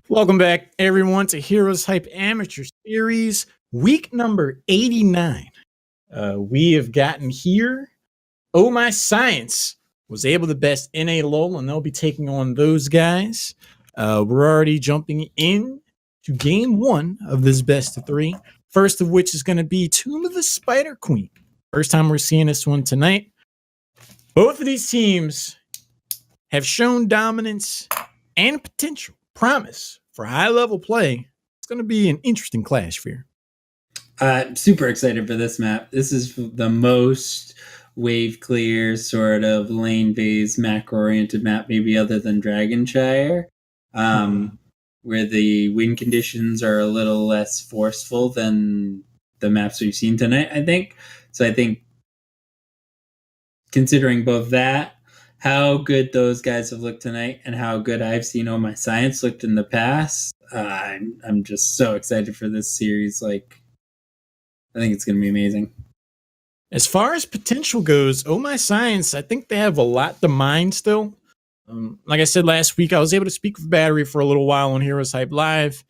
Welcome back, everyone, to Heroes Hype Amateur Series, week number 89. We have gotten here. Oh My Science was able to best NA LOL, and they'll be taking on those guys. We're already jumping in to game one of this best of three. First of which is going to be Tomb of the Spider Queen. First time we're seeing this one tonight. Both of these teams have shown dominance and potential, promise for high level play. It's going to be an interesting clash here. I'm super excited for this map. This is the most wave clear sort of lane based macro oriented map, maybe other than Dragonshire, where the wind conditions are a little less forceful than the maps we've seen tonight, I think. So I think considering both that, how good those guys have looked tonight, and how good I've seen Oh My Science looked in the past, I'm just so excited for this series. Like, I think it's going to be amazing. As far as potential goes, Oh My Science, I think they have a lot to mine still. Like I said last week, I was able to speak with Battery for a little while on Heroes Hype Live,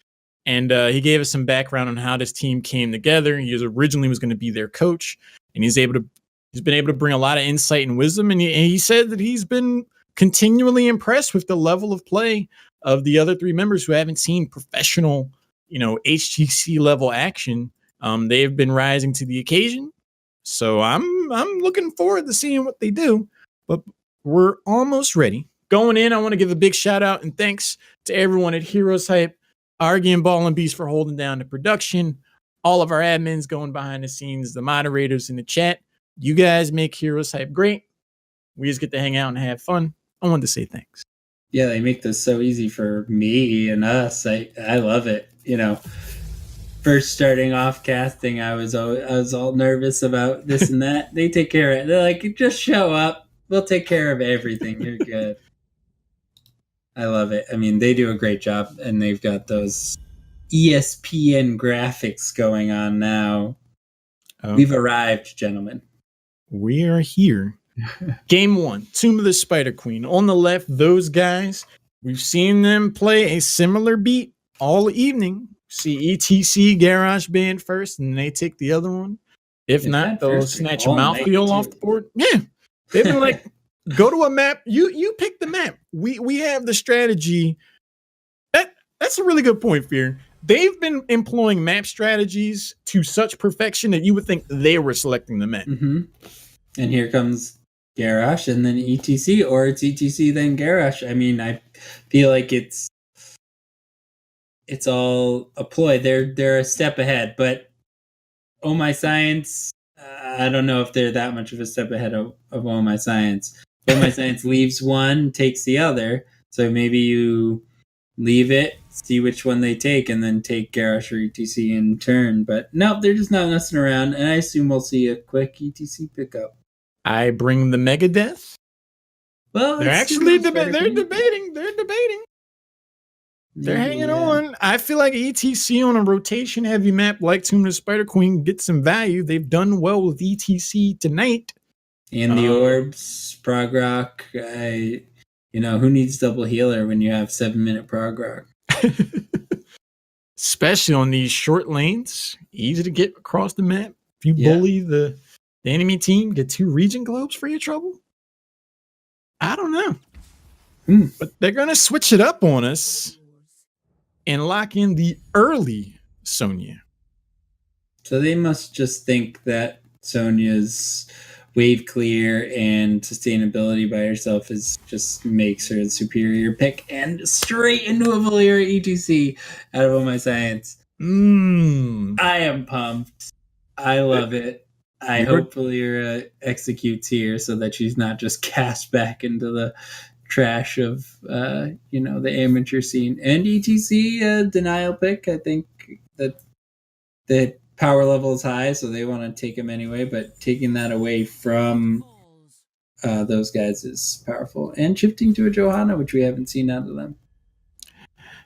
and he gave us some background on how this team came together. He originally was going to be their coach, and he's been able to bring a lot of insight and wisdom. And he said that he's been continually impressed with the level of play of the other three members who haven't seen professional, HGC level action. They've been rising to the occasion. So I'm looking forward to seeing what they do. But we're almost ready. Going in, I want to give a big shout out and thanks to everyone at Heroes Hype, Argy and Ball and Beast for holding down the production, all of our admins going behind the scenes, the moderators in the chat. You guys make Heroes Hype great. We just get to hang out and have fun. I wanted to say thanks. Yeah, they make this so easy for me and us. I love it. First starting off casting, I was all nervous about this and that. They take care of it. They're like, just show up. We'll take care of everything. You're good. I love it. I mean, they do a great job, and they've got those ESPN graphics going on now. We've arrived, gentlemen. We are here. Game one, Tomb of the Spider Queen. On the left, those guys, we've seen them play a similar beat all evening. See ETC Garage Band first, and they take the other one. If not, they'll snatch a mouthfeel off the board. Yeah. They've been like, go to a map. You pick the map. We have the strategy. That's a really good point, Fear. They've been employing map strategies to such perfection that you would think they were selecting the map. Mm-hmm. And here comes Garage and then ETC, or it's ETC then Garage. I mean, I feel like it's all a ploy. They're a step ahead, but Oh My Science, I don't know if they're that much of a step ahead of Oh My Science. Oh My Science leaves one, takes the other. So maybe you leave it, see which one they take, and then take Garage or ETC in turn. But no, they're just not messing around, and I assume we'll see a quick ETC pickup. I bring the Megadeth. Well, they're actually debating. They're hanging on. I feel like ETC on a rotation heavy map like Tomb of the Spider Queen gets some value. They've done well with ETC tonight. And the orbs, prog rock. Who needs double healer when you have 7-minute prog rock? Especially on these short lanes, easy to get across the map. If you bully the enemy team, get 2 region globes for your trouble. I don't know. But they're going to switch it up on us and lock in the early Sonya. So they must just think that Sonya's wave clear and sustainability by herself just makes her the superior pick, and straight into a Valyria ETC out of Oh My Science. I am pumped. I love it. I hope Valyria executes here so that she's not just cast back into the trash of the amateur scene. And ETC denial pick. I think that the power level is high, so they want to take him anyway, but taking that away from those guys is powerful. And shifting to a Johanna, which we haven't seen out of them.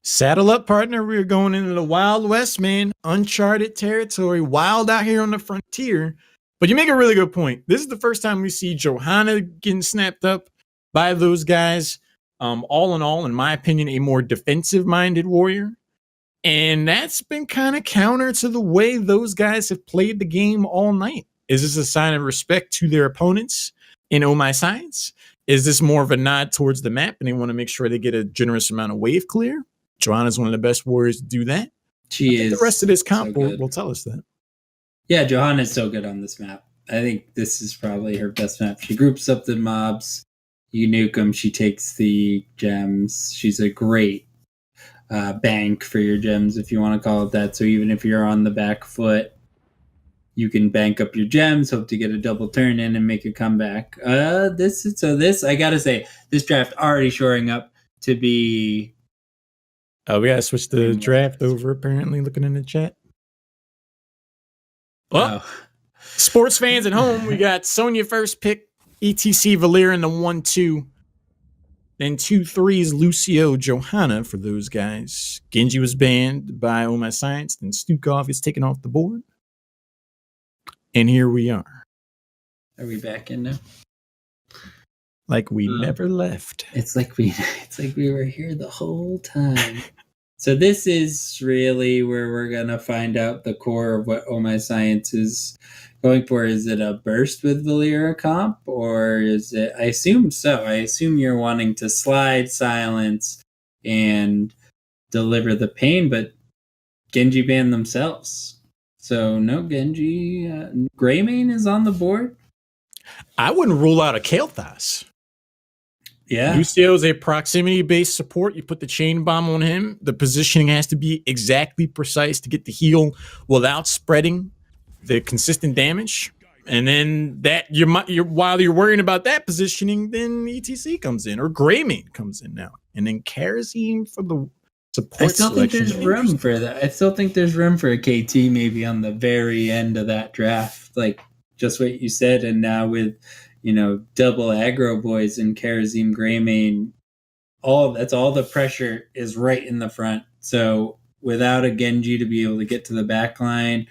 Saddle up, partner. We're going into the Wild West, man. Uncharted territory. Wild out here on the frontier. But you make a really good point. This is the first time we see Johanna getting snapped up by those guys. All in all, in my opinion, a more defensive-minded warrior. And that's been kind of counter to the way those guys have played the game all night. Is this a sign of respect to their opponents in Oh My Science? Is this more of a nod towards the map and they want to make sure they get a generous amount of wave clear? Johanna's one of the best warriors to do that. She is. The rest of this comp so will tell us that. Yeah, Johanna's so good on this map. I think this is probably her best map. She groups up the mobs. You nuke them. She takes the gems. She's a great bank for your gems, if you want to call it that. So even if you're on the back foot, you can bank up your gems, hope to get a double turn in and make a comeback. This I gotta say, this draft already shoring up to be. Oh, we gotta switch the draft over. Apparently, looking in the chat. Well, sports fans at home, we got Sonya first pick, ETC Valir in the 1-2. Then 2-3s Lucio Johanna for those guys. Genji was banned by Oh My Science. Then Stukov is taken off the board. And here we are. Are we back in now? Like we never left. It's like we were here the whole time. So this is really where we're gonna find out the core of what Oh My Science is going for. Is it a burst with Valera comp, or is it? I assume so. I assume you're wanting to slide, silence, and deliver the pain, but Genji banned themselves. So no Genji. Greymane is on the board. I wouldn't rule out a Kael'thas. Yeah. Lucio's a proximity-based support. You put the chain bomb on him. The positioning has to be exactly precise to get the heal without spreading the consistent damage. And then that while you're worrying about that positioning, then ETC comes in, or Greymane comes in now. And then Karazim for the support. I still think there's room for that. I still think there's room for a KT maybe on the very end of that draft. Like just what you said, and now with double aggro boys and Karazim Greymane, all the pressure is right in the front. So without a Genji to be able to get to the back line,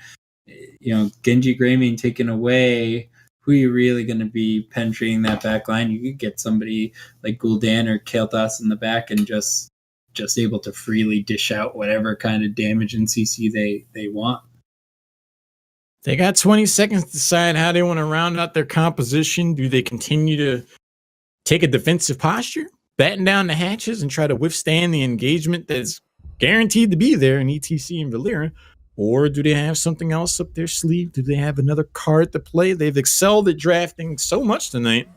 Genji Greymane taken away, who are you really going to be penetrating that back line? You could get somebody like Gul'dan or Kael'thas in the back and just able to freely dish out whatever kind of damage and CC they want. They got 20 seconds to decide how they want to round out their composition. Do they continue to take a defensive posture, batten down the hatches, and try to withstand the engagement that's guaranteed to be there in ETC and Valera? Or do they have something else up their sleeve? Do they have another card to play? They've excelled at drafting so much tonight.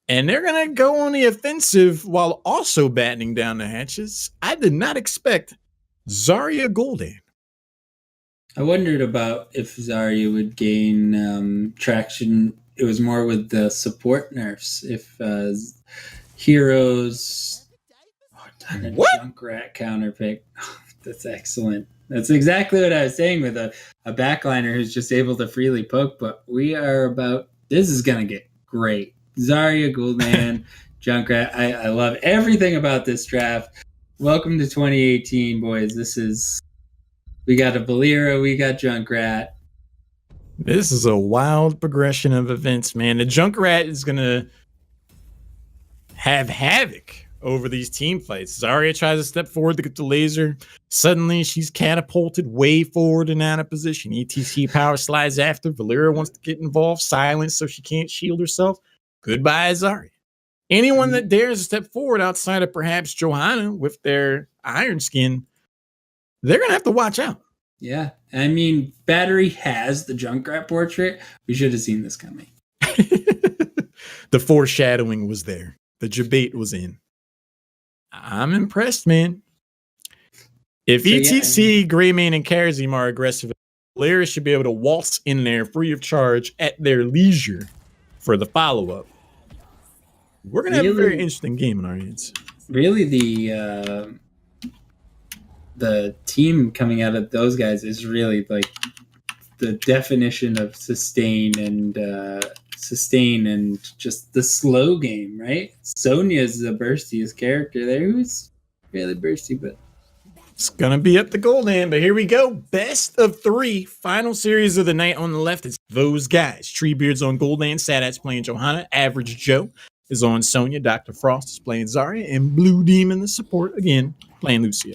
And they're going to go on the offensive while also battening down the hatches. I did not expect Zarya Gul'dan. I wondered about if Zarya would gain traction. It was more with the support nerfs. If Heroes... What? Junkrat counter pick. That's excellent. That's exactly what I was saying with a backliner who's just able to freely poke. But this is going to get great. Zarya, Gul'dan, Junkrat. I love everything about this draft. Welcome to 2018, boys. We got a Valera, we got Junkrat. This is a wild progression of events, man. The Junkrat is going to have havoc over these team fights. Zarya tries to step forward to get the laser. Suddenly, she's catapulted way forward and out of position. ETC power slides after. Valera wants to get involved. Silence so she can't shield herself. Goodbye, Zarya. Anyone that dares to step forward outside of perhaps Johanna with their iron skin, they're going to have to watch out. Yeah. I mean, Battery has the Junkrat portrait. We should have seen this coming. The foreshadowing was there. The debate was in. I'm impressed, man. If ETC, Greymane, and Karazim are aggressive, players should be able to waltz in there free of charge at their leisure for the follow-up. We're going to have a very interesting game in our hands. Really, the team coming out of those guys is really like the definition of sustain and just the slow game, right? Sonya's the burstiest character there, who's really bursty, but it's gonna be up to Gul'dan. But here we go, best of 3, final series of the night. On the left is those guys: Treebeards on Gul'dan, Sadats playing Johanna, Average Joe. is on Sonya. Dr. Frost is playing Zarya, and Blue Demon, the support, again, playing Lucia.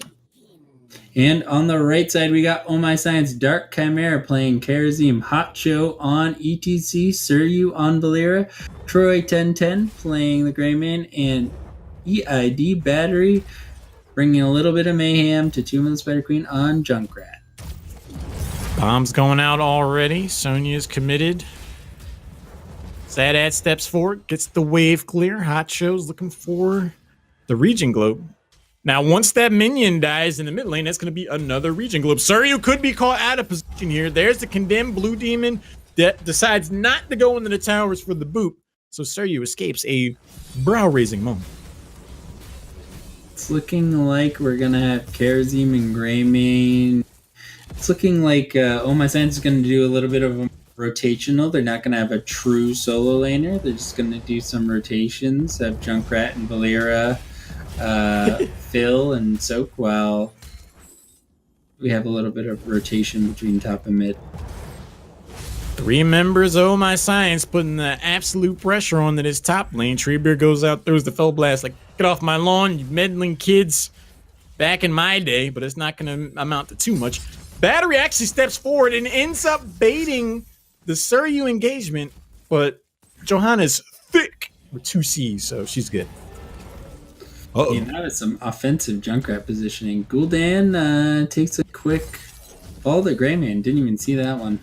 And on the right side, we got Oh My Science Dark Chimera playing Karazim, Hot Show on ETC, Suryu on Valera, Troy 1010 playing the Greyman, and EID Battery bringing a little bit of mayhem to Tomb of the Spider Queen on Junkrat. Bomb's going out already. Sonya is committed. Sadat steps forward, gets the wave clear. Hot Show's looking for the Region Globe. Now, once that minion dies in the mid lane, that's going to be another Region Globe. Suryu could be caught out of position here. There's the condemned Blue Demon that decides not to go into the towers for the boop. So Suryu escapes a brow-raising moment. It's looking like we're going to have Karazim and Greymane. It's looking like Oh My Science is going to do a little bit of a rotational. They're not going to have a true solo laner. They're just going to do some rotations, have Junkrat and Valera Phil and Soak, while we have a little bit of rotation between top and mid. 3 members of Oh My Science putting the absolute pressure on that is top lane. Treebeard goes out, throws the Fell Blast like, get off my lawn, you meddling kids. Back in my day, but it's not going to amount to too much. Battery actually steps forward and ends up baiting the Suryu engagement, but Johanna's thick with 2 C's, so she's good. Uh-oh. Yeah, that was some offensive Junkrat positioning. Gul'dan takes a quick fall to Greyman. Didn't even see that one.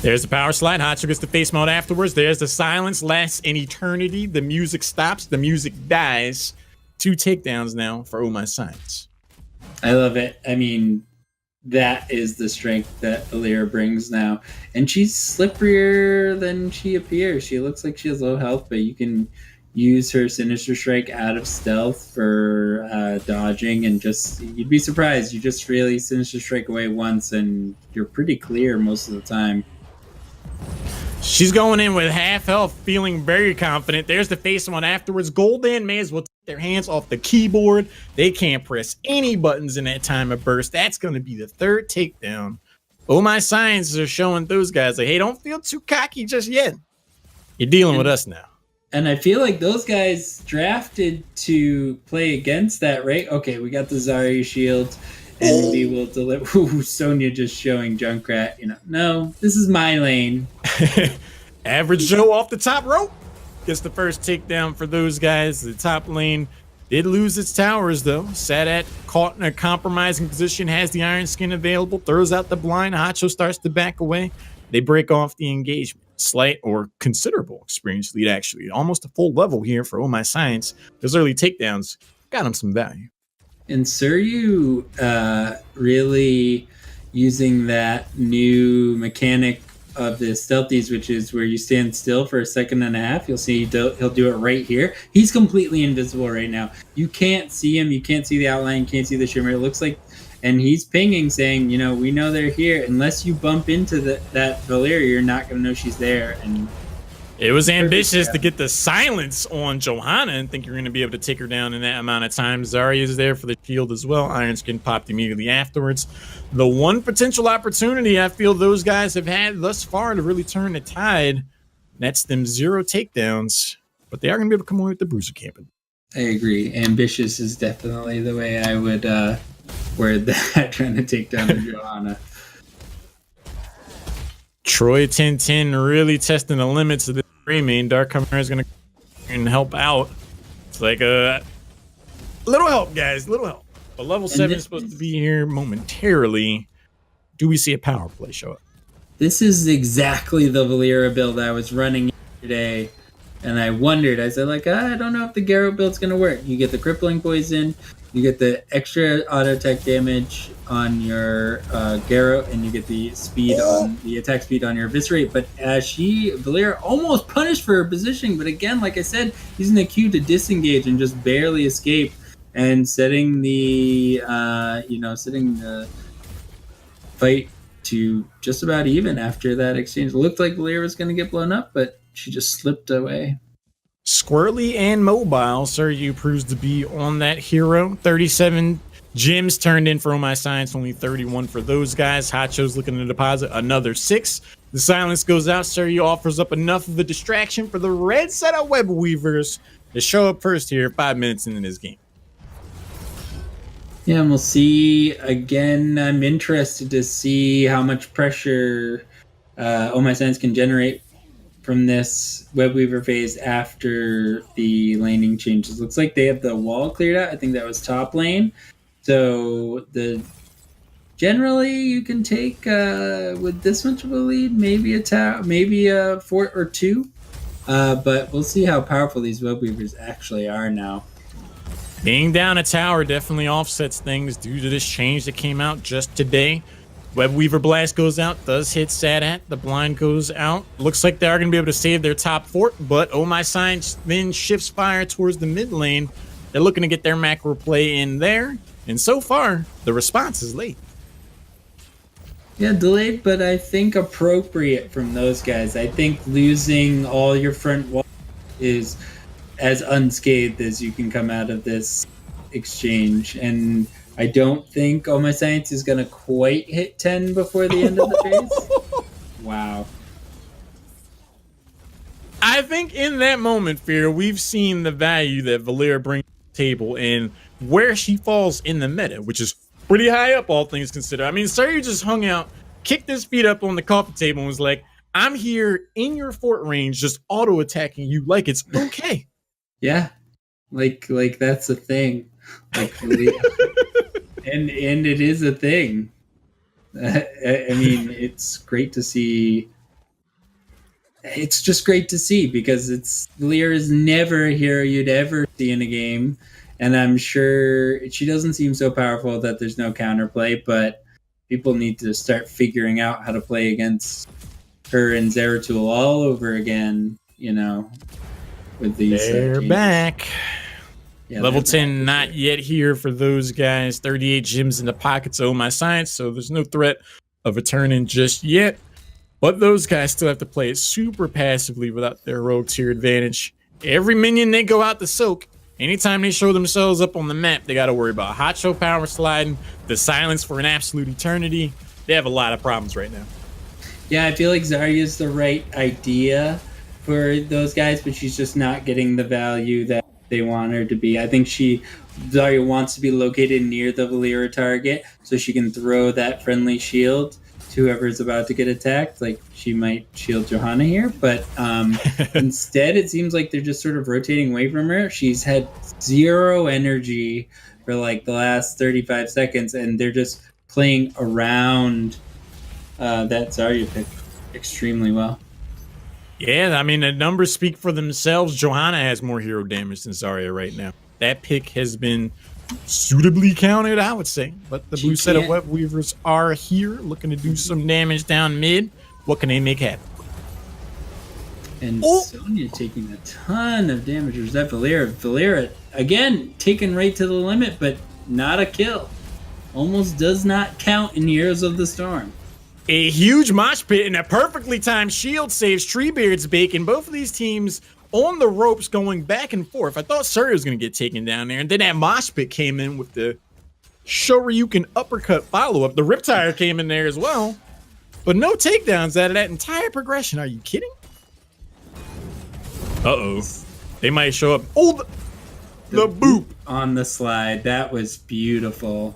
There's the power slide. Hotshot gets the face mount afterwards. There's the silence. Lasts an eternity. The music stops. The music dies. 2 takedowns now for Oh My Science. I love it. I mean, that is the strength that Valera brings now. And she's slipperier than she appears. She looks like she has low health, but you can use her Sinister Strike out of stealth for dodging, and just, you'd be surprised. You just really Sinister Strike away once and you're pretty clear most of the time. She's going in with half health, feeling very confident. There's the face one afterwards. Gul'dan may as well take their hands off the keyboard. They can't press any buttons in that time of burst. That's going to be the 3rd takedown. Oh My Sciences are showing those guys, like, hey, don't feel too cocky just yet. You're dealing with us now. And I feel like those guys drafted to play against that, right? Okay, we got the Zarya shield, and we will deliver. Ooh, Sonya just showing Junkrat, no, this is my lane. Average Joe off the top rope gets the first takedown for those guys. The top lane did lose its towers, though. Sadat caught in a compromising position, has the Iron Skin available, throws out the blind. Hacho starts to back away. They break off the engagement. Slight or considerable experience lead, actually. Almost a full level here for Oh My Science. Those early takedowns got him some value. And Suryu really using that new mechanic of the stealthies, which is where you stand still for a second and a half. You'll see he'll do it right here. He's completely invisible right now. You can't see him. You can't see the outline. You can't see the shimmer. It looks like, and he's pinging, saying, we know they're here. Unless you bump into that Valera, you're not going to know she's there. And it was ambitious to get the silence on Johanna and think you're going to be able to take her down in that amount of time. Zarya is there for the shield as well. Iron Skin popped immediately afterwards. The one potential opportunity I feel those guys have had thus far to really turn the tide, that's them 0 takedowns. But they are going to be able to come away with the bruiser camping. I agree. Ambitious is definitely the way I would word that, trying to take down the Johanna. Troy 1010 really testing the limits of the Greymane. Dark Chimera is going to help out. It's like a little help, guys, little help. But level 7 is supposed to be here momentarily. Do we see a power play show up? This is exactly the Valera build I was running yesterday, and I wondered. I said, I don't know if the Garo build's going to work. You get the crippling poison, you get the extra auto attack damage on your Garo, and you get the speed on the attack speed on your Eviscerate. But Valera almost punished for her positioning, but again, like I said, using the Q to disengage and just barely escape, and setting the fight to just about even after that exchange. It looked like Valera was going to get blown up, but she just slipped away. Squirrely and mobile, Suryu proves to be on that hero. 37 gems turned in for Oh My Science, only 31 for those guys. Hacho's looking to deposit another 6. The silence goes out. Surya offers up enough of a distraction for the red set of web weavers to show up first here 5 minutes into this game. Yeah, and we'll see. Again, I'm interested to see how much pressure Oh My Science can generate from this web weaver phase after the laning changes. Looks like they have the wall cleared out. I think that was top lane. So generally you can take with this much of a lead, maybe a tower, maybe a fort or two. But we'll see how powerful these web weavers actually are now. Being down a tower definitely offsets things due to this change that came out just today. Web Weaver Blast goes out, does hit Sadat. The blind goes out. Looks like they are going to be able to save their top fort, but Oh My Science then shifts fire towards the mid lane. They're looking to get their macro play in there, and so far, the response is late. Yeah, delayed, but I think appropriate from those guys. I think losing all your front wall is as unscathed as you can come out of this exchange, and I don't think Oh My Science is going to quite hit 10 before the end of the phase. Wow. I think in that moment, Fear, we've seen the value that Valeera brings to the table and where she falls in the meta, which is pretty high up, all things considered. I mean, Surya just hung out, kicked his feet up on the coffee table, and was like, I'm here in your fort range, just auto-attacking you like it's okay. Yeah. Like that's a thing. Like, and it is a thing. I mean, it's great to see. It's just great to see because Valeera is never a hero you'd ever see in a game, and I'm sure she doesn't seem so powerful that there's no counterplay. But people need to start figuring out how to play against her and Zeratul all over again. You know, with these. They're back. Yeah, Level 10 not yet here for those guys. 38 gems in the pockets of Oh My Science, so there's no threat of a turn-in just yet. But those guys still have to play it super passively without their rogue tier advantage. Every minion they go out to soak, anytime they show themselves up on the map, they got to worry about hot show power sliding, the silence for an absolute eternity. They have a lot of problems right now. Yeah, I feel like Zarya's the right idea for those guys, but she's just not getting the value that they want her to be. I think Zarya wants to be located near the Valeera target so she can throw that friendly shield to whoever's about to get attacked. Like, she might shield Johanna here, but instead it seems like they're just sort of rotating away from her. She's had zero energy for like the last 35 seconds, and they're just playing around that Zarya pick extremely well. Yeah, I mean, the numbers speak for themselves. Johanna has more hero damage than Zarya right now. That pick has been suitably counted, I would say. But the blue set of web weavers are here, looking to do some damage down mid. What can they make happen? And Sonya taking a ton of damage. There's that Valeera, again, taken right to the limit, but not a kill. Almost does not count in Heroes of the Storm. A huge mosh pit and a perfectly timed shield saves Treebeard's bacon. Both of these teams on the ropes going back and forth. I thought Surya was going to get taken down there. And then that mosh pit came in with the Shoryuken uppercut follow-up. The Riptire came in there as well. But no takedowns out of that entire progression. Are you kidding? Uh-oh. They might show up. Oh, the boop. On the slide. That was beautiful.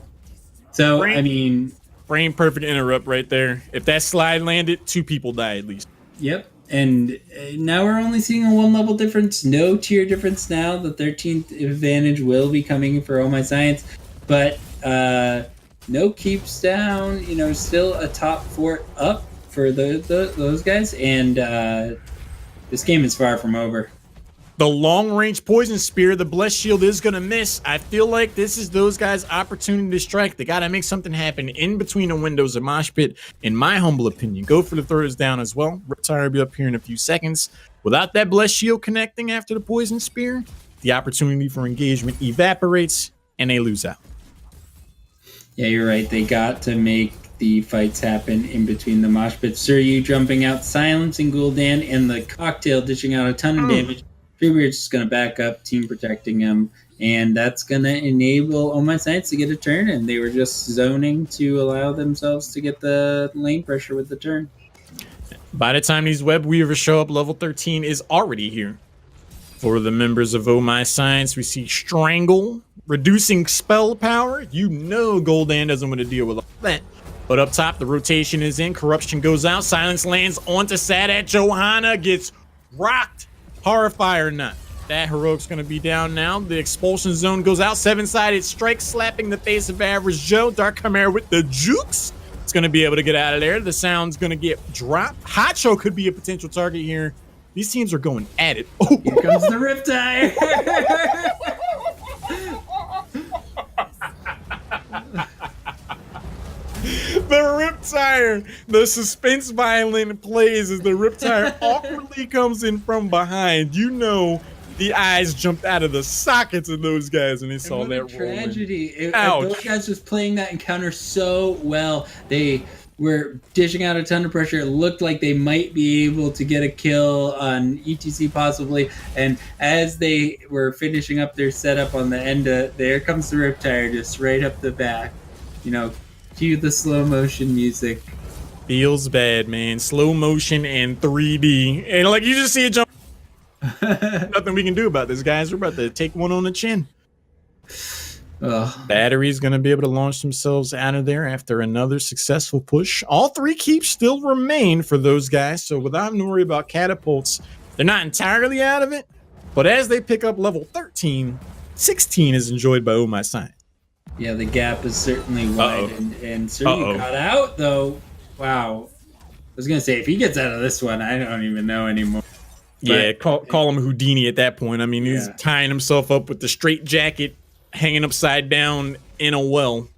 So, I mean... Frame perfect interrupt right there. If that slide landed, 2 people die at least. Yep. And now we're only seeing a 1 level difference. No tier difference now. The 13th advantage will be coming for Oh My Science. But no keeps down. You know, still a top fort up for those guys. And this game is far from over. The long-range poison spear, the blessed shield is going to miss. I feel like this is those guys' opportunity to strike. They got to make something happen in between the windows of Mosh Pit, in my humble opinion. Go for the throws down as well. Riptire will be up here in a few seconds. Without that blessed shield connecting after the poison spear, the opportunity for engagement evaporates, and they lose out. Yeah, you're right. They got to make the fights happen in between the Mosh Pit. Surya jumping out, silencing Gul'dan, and the cocktail dishing out a ton of damage. Treebeard's just going to back up, team protecting him, and that's going to enable Oh My Science to get a turn, and they were just zoning to allow themselves to get the lane pressure with the turn. By the time these web weavers show up, level 13 is already here. For the members of Oh My Science, we see Strangle, reducing spell power. You know Gul'dan doesn't want to deal with all that. But up top, the rotation is in. Corruption goes out. Silence lands onto Sadat. Johanna gets rocked. Horrify or not. That heroic's going to be down now. The expulsion zone goes out. Seven-sided strike slapping the face of Average Joe. Dark Chimera with the jukes. It's going to be able to get out of there. The sound's going to get dropped. Hacho could be a potential target here. These teams are going at it. Oh. Here comes the Riptide. The Riptire. The suspense violin plays as the Riptire awkwardly comes in from behind. You know the eyes jumped out of the sockets of those guys when they saw that tragedy. Ouch. Those guys just playing that encounter so well. They were dishing out a ton of pressure. It looked like they might be able to get a kill on ETC possibly. And as they were finishing up their setup on the end, there comes the Riptire just right up the back. You know, cue the slow motion music. Feels bad, man. Slow motion and 3D. And like you just see it jump. Nothing we can do about this, guys. We're about to take one on the chin. Battery's going to be able to launch themselves out of there after another successful push. All three keeps still remain for those guys, so without having to worry about catapults, they're not entirely out of it. But as they pick up level 13, 16 is enjoyed by Oh My Science. Yeah, the gap is certainly wide, and certainly got out, though. Wow. I was going to say, if he gets out of this one, I don't even know anymore. Yeah, call him Houdini at that point. I mean, he's tying himself up with the straight jacket, hanging upside down in a well.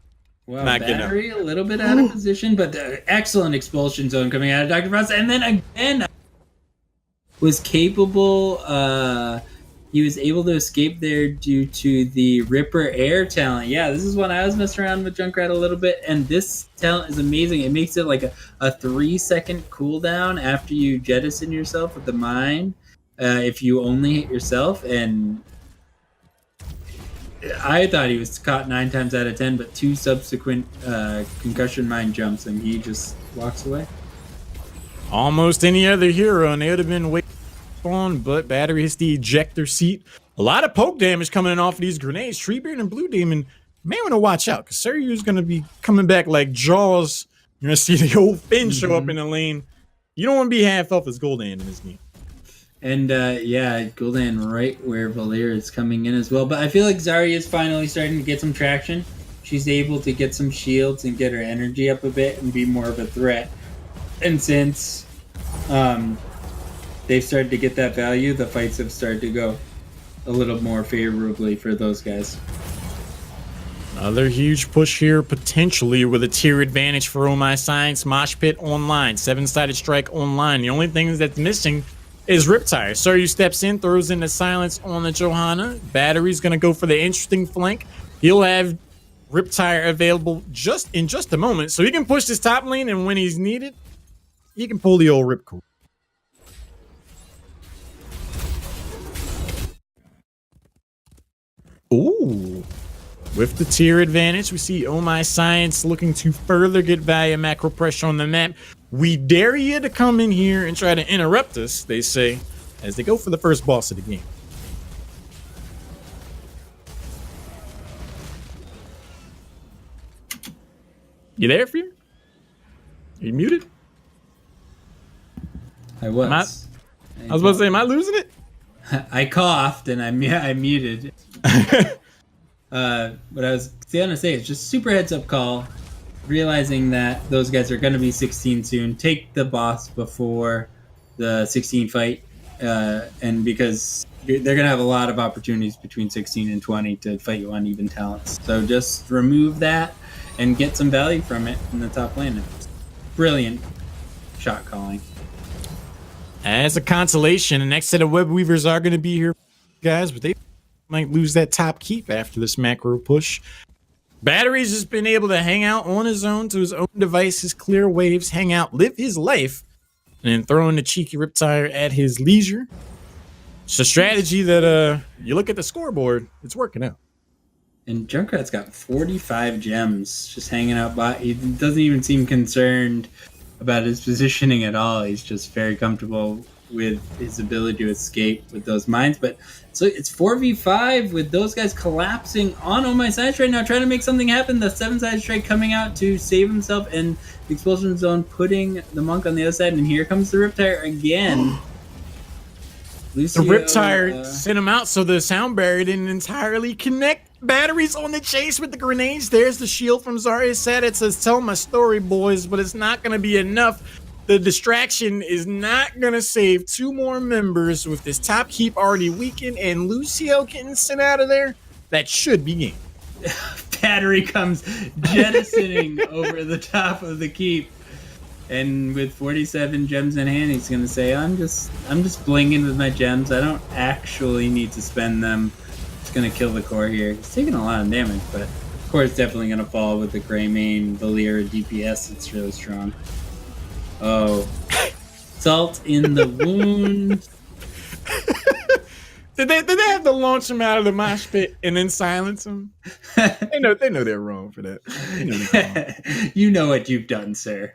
Well, Battery a little bit out of position, but excellent expulsion zone coming out of Dr. Frost. And then again, was capable. He was able to escape there due to the Ripper Air talent. Yeah, this is when I was messing around with Junkrat a little bit, and this talent is amazing. It makes it like a 3-second cooldown after you jettison yourself with the mine, if you only hit yourself. And I thought he was caught 9 times out of 10, but 2 subsequent concussion mine jumps, and he just walks away. Almost any other hero, and they would have been waiting on, but Battery hits the ejector seat. A lot of poke damage coming in off of these grenades. Treebeard and Blue Demon may want to watch out, because Suryu's going to be coming back like Jaws. You're going to see the old Finn show up in the lane. You don't want to be half off as Gul'dan in this game. And yeah, Gul'dan right where Valir is coming in as well. But I feel like Zarya is finally starting to get some traction. She's able to get some shields and get her energy up a bit and be more of a threat. And since they've started to get that value, the fights have started to go a little more favorably for those guys. Another huge push here, potentially with a tier advantage for Oh My Science. Mosh Pit online, 7-sided strike online. The only thing that's missing is Riptire. Suryu steps in, throws in the silence on the Johanna. Battery's going to go for the interesting flank. He'll have Riptire available in just a moment, so he can push this top lane, and when he's needed, he can pull the old Ripcord. Ooh. With the tier advantage, we see Oh My Science looking to further get value macro pressure on the map. We dare you to come in here and try to interrupt us, they say, as they go for the first boss of the game. You there, Fear? Are you muted? I was. I was about to say, am I losing it? I coughed and I muted. What I was going to say is just super heads up call, realizing that those guys are going to be 16 soon. Take the boss before the 16 fight, and because they're going to have a lot of opportunities between 16 and 20 to fight you on even talents. So just remove that and get some value from it in the top lane. Brilliant shot calling. As a consolation, the next set of web weavers are going to be here, guys, but they might lose that top keep after this macro push. Battery's just been able to hang out on his own to his own devices, clear waves, hang out, live his life, and then throw in the cheeky Riptire at his leisure. It's a strategy that you look at the scoreboard, it's working out. And Junkrat's got 45 gems just hanging out by. He doesn't even seem concerned about his positioning at all. He's just very comfortable with his ability to escape with those mines. But so it's 4v5 with those guys collapsing on Oh My Side Strike now, trying to make something happen. The 7-side strike coming out to save himself, and the expulsion zone putting the monk on the other side. And here comes the Riptire again. Lucio, the Riptire sent him out, so the sound barrier didn't entirely connect. Batteries on the chase with the grenades. There's the shield from Zarya said. It says, "Tell my story, boys," but it's not going to be enough. The distraction is not going to save 2 more members with this top keep already weakened and Lucio getting sent out of there. That should be game. Battery comes jettisoning over the top of the keep. And with 47 gems in hand, he's going to say, I'm just blinging with my gems. I don't actually need to spend them. It's going to kill the core here. He's taking a lot of damage, but the core is definitely going to fall with the Greymane, Valir DPS. It's really strong. Oh. Salt in the wound. Did they have to launch him out of the mosh pit and then silence him? They know they're wrong for that. You know what you've done, sir.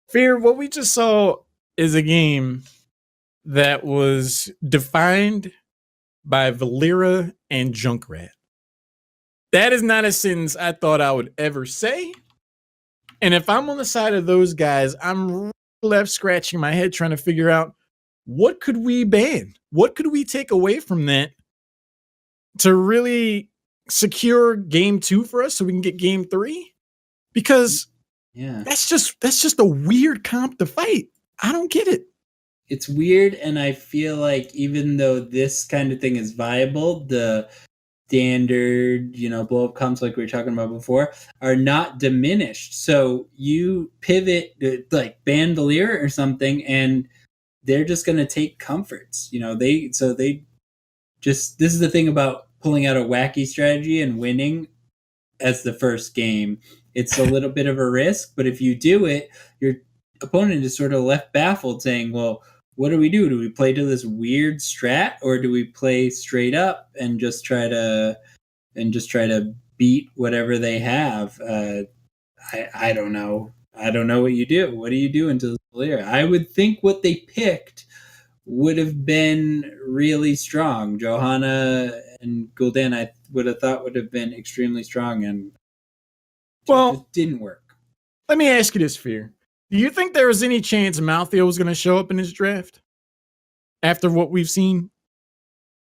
Fear, what we just saw is a game that was defined by Valera and Junkrat. That is not a sentence I thought I would ever say. And if I'm on the side of those guys, I'm left scratching my head trying to figure out, what could we ban? What could we take away from that to really secure game 2 for us so we can get game 3? Because that's just a weird comp to fight. I don't get it. It's weird, and I feel like even though this kind of thing is viable, the standard, blow up comps like we were talking about before are not diminished. So you pivot, like ban Valir or something, and they're just going to take comforts. This is the thing about pulling out a wacky strategy and winning as the first game. It's a little bit of a risk, but if you do it, your opponent is sort of left baffled saying, well, what do we do? Do we play to this weird strat, or do we play straight up and just try to beat whatever they have? I don't know. I don't know what you do. What do you do into the Valir? I would think what they picked would have been really strong. Johanna and Gul'dan, I would have thought would have been extremely strong, and it didn't work. Let me ask you this, Fear. Do you think there was any chance Malthael was going to show up in this draft after what we've seen?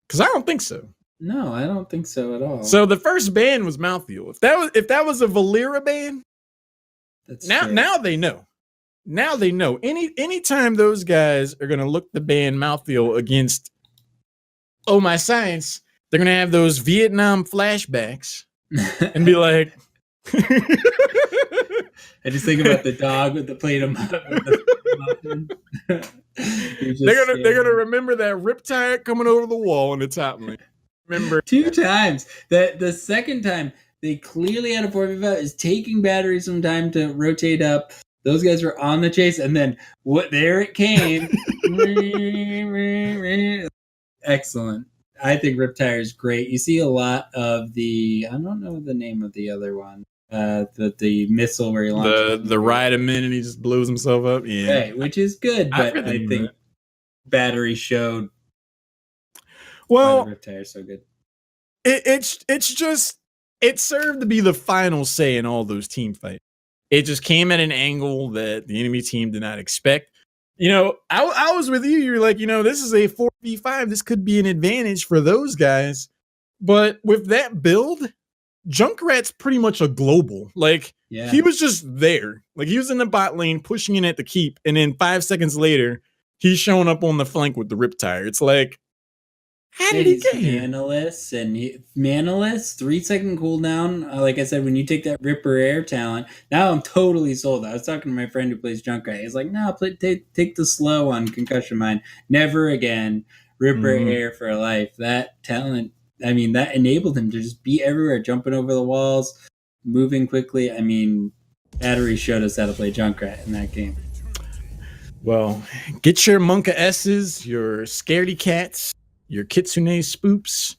Because I don't think so. No, I don't think so at all. So the first ban was Malthael. If that was a Valera ban, now they know. Now they know. Anytime those guys are going to look to ban Malthael against Oh My Science, they're going to have those Vietnam flashbacks and be like, I just think about the dog with the plate of muffin. They're gonna remember that Riptire coming over the wall in the top lane. Remember 2 times. The second time they clearly had a 4v5 is taking Battery some time to rotate up. Those guys were on the chase, and then there it came. Excellent. I think Riptire is great. You see a lot of I don't know the name of the other one. The missile where he launches the ride him in and he just blows himself up. Yeah, right, which is good, but I think Battery showed. Well, Riptire so good. It served to be the final say in all those team fights. It just came at an angle that the enemy team did not expect. I was with you. You're like, this is a 4v5. This could be an advantage for those guys. But with that build, Junkrat's pretty much a global. Like, he was just there. Like, he was in the bot lane pushing in at the keep, and then 5 seconds later, he's showing up on the flank with the Riptire. It's like, how did he get here? Manaless 3-second cooldown. Like I said, when you take that Ripper Air talent, now I'm totally sold. I was talking to my friend who plays Junkrat. He's like, no, take the slow on Concussion Mine. Never again. Ripper Air for life. That talent, I mean, that enabled him to just be everywhere, jumping over the walls, moving quickly. I mean, Battery showed us how to play Junkrat in that game. Well, get your Monka S's, your Scaredy Cats, your Kitsune Spoops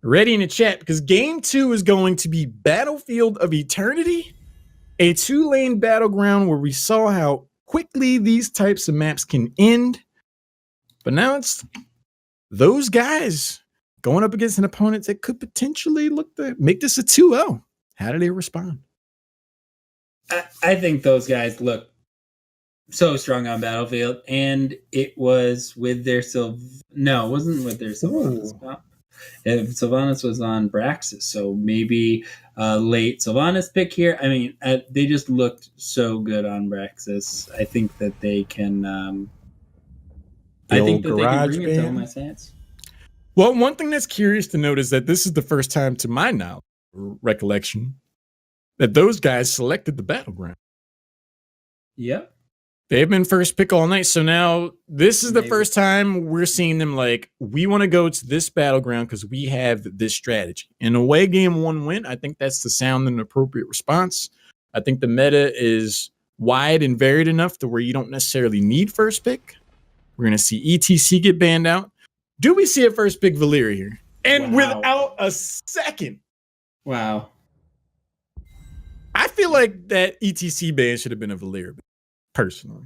ready in the chat, because game 2 is going to be Battlefield of Eternity A 2-lane battleground where we saw how quickly these types of maps can end. But now it's those guys going up against an opponent that could potentially look to make this a 2-0. How do they respond? I think those guys look so strong on Battlefield, and it was with their No, it wasn't with their Sylvanas. If Sylvanas was on Braxis, so maybe late Sylvanas pick here. I mean, they just looked so good on Braxis. I think that they can. I think that they can bring it to all my stats. Well, one thing that's curious to note is that this is the first time, to my knowledge, recollection, that those guys selected the battleground. Yep. They've been first pick all night. So now this is the first time we're seeing them like, we want to go to this battleground because we have this strategy. In a way game 1 win, I think that's the sound and appropriate response. I think the meta is wide and varied enough to where you don't necessarily need first pick. We're going to see ETC get banned out. Do we see a first pick Valeria here? And without a second. Wow. I feel like that ETC ban should have been a Valeria ban. Personally.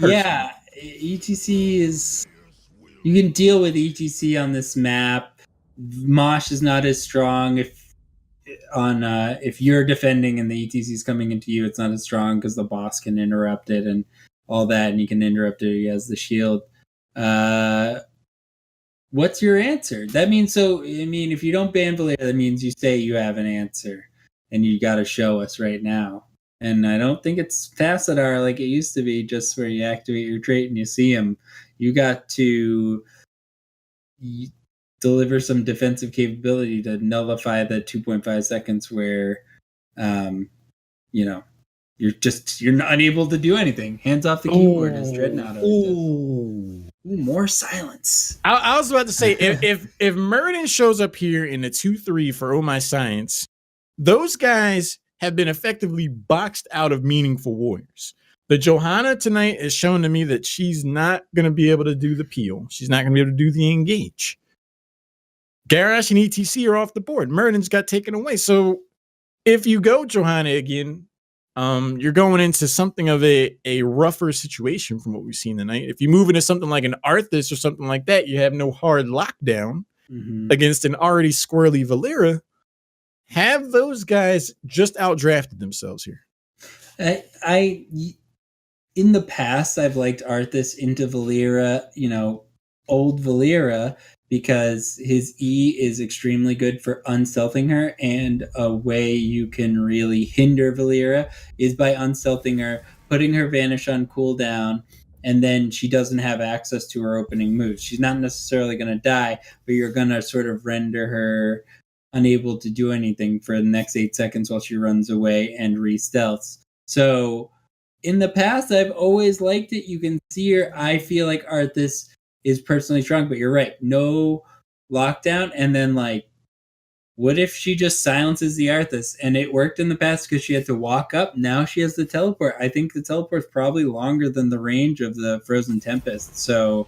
Yeah, ETC is... You can deal with ETC on this map. Mosh is not as strong if you're defending and the ETC is coming into you. It's not as strong because the boss can interrupt it and all that, and you can interrupt it. He has the shield. What's your answer? That means if you don't ban Valeria, that means you say you have an answer, and you got to show us right now. And I don't think it's Tassadar like it used to be, just where you activate your trait and you see him. You got to deliver some defensive capability to nullify the 2.5 seconds where, you're not unable to do anything. Hands off the keyboard, as Dreadnought always does. More silence. I was about to say, if Murden shows up here in the 2-3 for Oh My Science, those guys have been effectively boxed out of meaningful warriors. The Johanna tonight is showing to me that she's not going to be able to do the peel. She's not going to be able to do the engage. Garrosh and ETC are off the board. Murden's got taken away. So if you go Johanna again, you're going into something of a rougher situation from what we've seen tonight. If you move into something like an Arthas or something like that, you have no hard lockdown against an already squirrely Valeria. Have those guys just outdrafted themselves here? In the past, I've liked Arthas into Valeria, old Valeria, because his E is extremely good for unstealthing her, and a way you can really hinder Valeria is by unstealthing her, putting her vanish on cooldown, and then she doesn't have access to her opening moves. She's not necessarily going to die, but you're going to sort of render her unable to do anything for the next 8 seconds while she runs away and re-stealths. So in the past, I've always liked it. You can see her. I feel like Arthas is personally strong, but you're right. No lockdown. And then, what if she just silences the Arthas? And it worked in the past because she had to walk up. Now she has the teleport. I think the teleport's probably longer than the range of the Frozen Tempest. So,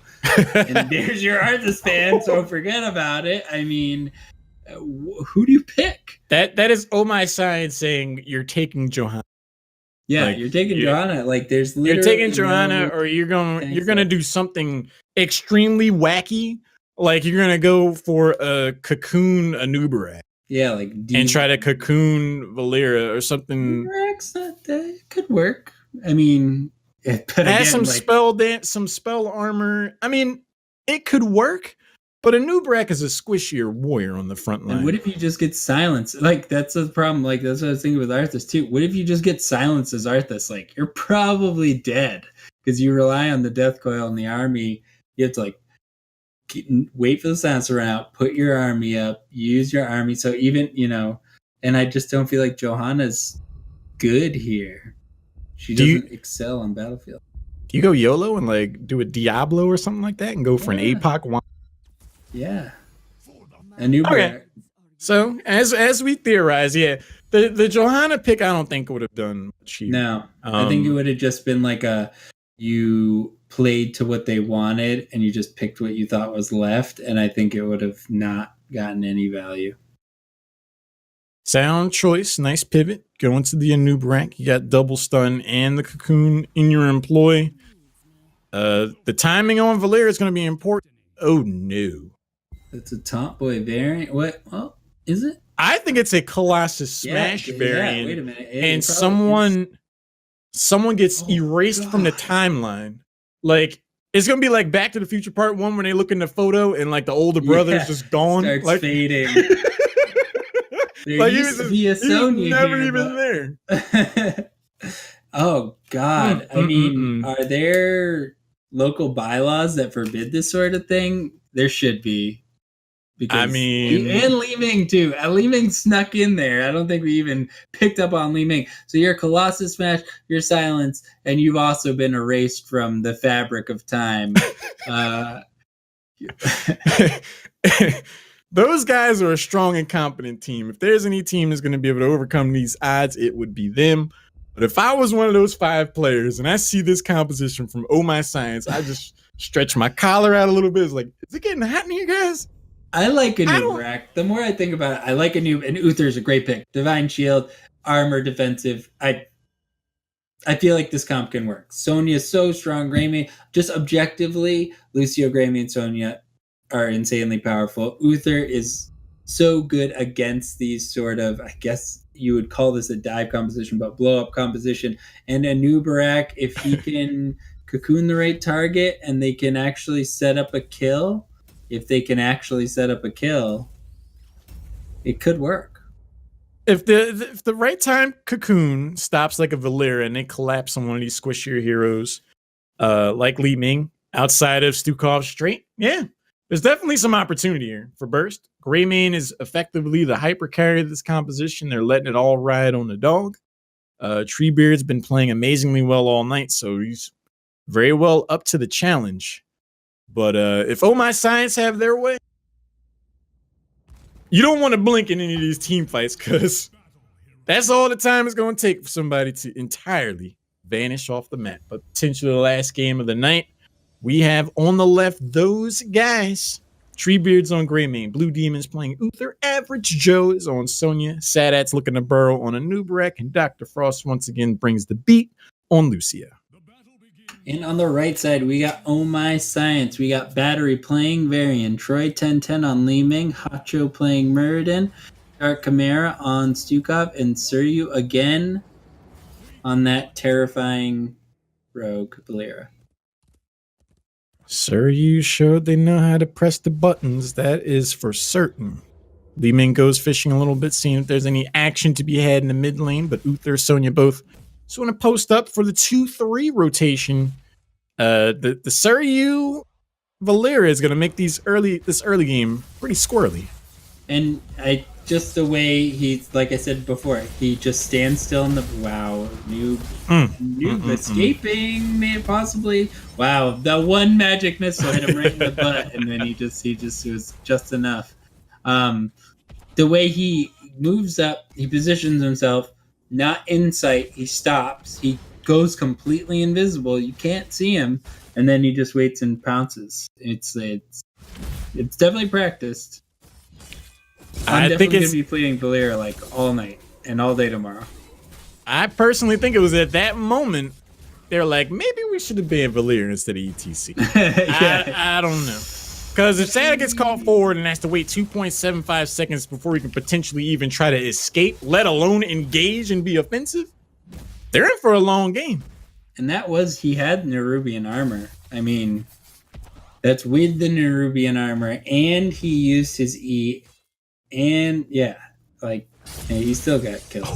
and there's your Arthas fan, so forget about it. I mean, who do you pick? That is Oh My Science saying you're taking Johanna. Yeah, you're taking Johanna. There's literally you're taking Johanna, or you're gonna do something extremely wacky. You're gonna go for a cocoon Anubarak. Yeah, and try to cocoon Valeria or something. Anubarak's not that. It could work. I mean, but has some spell armor. I mean, it could work. But Anubarak is a squishier warrior on the front line. And what if you just get silenced? That's the problem. That's what I was thinking with Arthas too. What if you just get silenced as Arthas? You're probably dead because you rely on the death coil and the army. You have to wait for the silence to run out, put your army up, use your army. So even and I just don't feel like Johanna's good here. She doesn't excel on Battlefield. Do you go YOLO and do a Diablo or something like that and go for an APOC one? Yeah. Okay. So as we theorize, the Johanna pick I don't think would have done much here. No. I think it would have just been you played to what they wanted and you just picked what you thought was left, and I think it would have not gotten any value. Sound choice. Nice pivot. Going to the Anubarak. You got double stun and the cocoon in your employ. The timing on Valeria is going to be important. Oh, no. It's a top boy variant. What? Well, is it? I think it's a Colossus Smash variant. Yeah, wait a minute. And someone gets erased from the timeline. Like, it's gonna be like Back to the Future Part 1 when they look in the photo and like the older brother's just gone. Starts like, fading. There like used to be a Sonya never here, even but... there. Oh God! I mean, are there local bylaws that forbid this sort of thing? There should be. Because, I mean, and Li Ming too. Li Ming snuck in there. I don't think we even picked up on Li Ming. So you're Colossus Smash, you're Silence, and you've also been erased from the fabric of time. Those guys are a strong and competent team. If there's any team that's going to be able to overcome these odds, it would be them. But if I was one of those 5 players and I see this composition from Oh My Science, I just stretch my collar out a little bit. It's like, is it getting hot in here, guys? I like Anubarak. The more I think about it, I like Anub, and Uther's a great pick. Divine Shield, armor, defensive. I feel like this comp can work. Sonya's so strong. Greymane, just objectively, Lucio, Greymane, and Sonya are insanely powerful. Uther is so good against these sort of, I guess you would call this a dive composition, but blow up composition. And Anubarak, if he can cocoon the right target and they can actually set up a kill, it could work. If the right time cocoon stops like a Valeria and they collapse on one of these squishier heroes, like Li Ming, outside of Stukov's straight, yeah, there's definitely some opportunity here for burst. Greymane is effectively the hyper carry of this composition. They're letting it all ride on the dog. Treebeard's been playing amazingly well all night, so he's very well up to the challenge. But if Oh My Science have their way, you don't want to blink in any of these team fights because that's all the time it's going to take for somebody to entirely vanish off the map. But potentially the last game of the night, we have on the left those guys. Treebeard's on Greymane, Blue Demons playing Uther, Average Joe is on Sonya, Sadat's looking to burrow on Anubarak, and Dr. Frost once again brings the beat on Lucia. And on the right side, we got Oh My Science. We got Battery playing Varian, Troy 1010 on Li Ming, Hacho playing Muradin, Dark Chimera on Stukov, and Suryu again on that terrifying rogue Valera. Suryu showed they know how to press the buttons. That is for certain. Li Ming goes fishing a little bit, seeing if there's any action to be had in the mid lane, but Uther, Sonya both just want to post up for the 2-3 rotation. The Suryu Valera is going to make this early game pretty squirrely. And just the way he's, like I said before, he just stands still in the noob escaping, maybe possibly. Wow, the one magic missile hit him right in the butt, and then he just was just enough. The way he moves up, he positions himself. Not in sight. He stops. He goes completely invisible. You can't see him, and then he just waits and pounces. It's definitely practiced. I'm definitely gonna be playing Valera like all night and all day tomorrow. I personally think it was at that moment they're like, maybe we should have banned Valera instead of ETC. Yeah. I don't know. Because if Santa gets called forward and has to wait 2.75 seconds before he can potentially even try to escape, let alone engage and be offensive, they're in for a long game. And he had Nerubian armor. I mean, that's with the Nerubian armor, and he used his E, and he still got killed.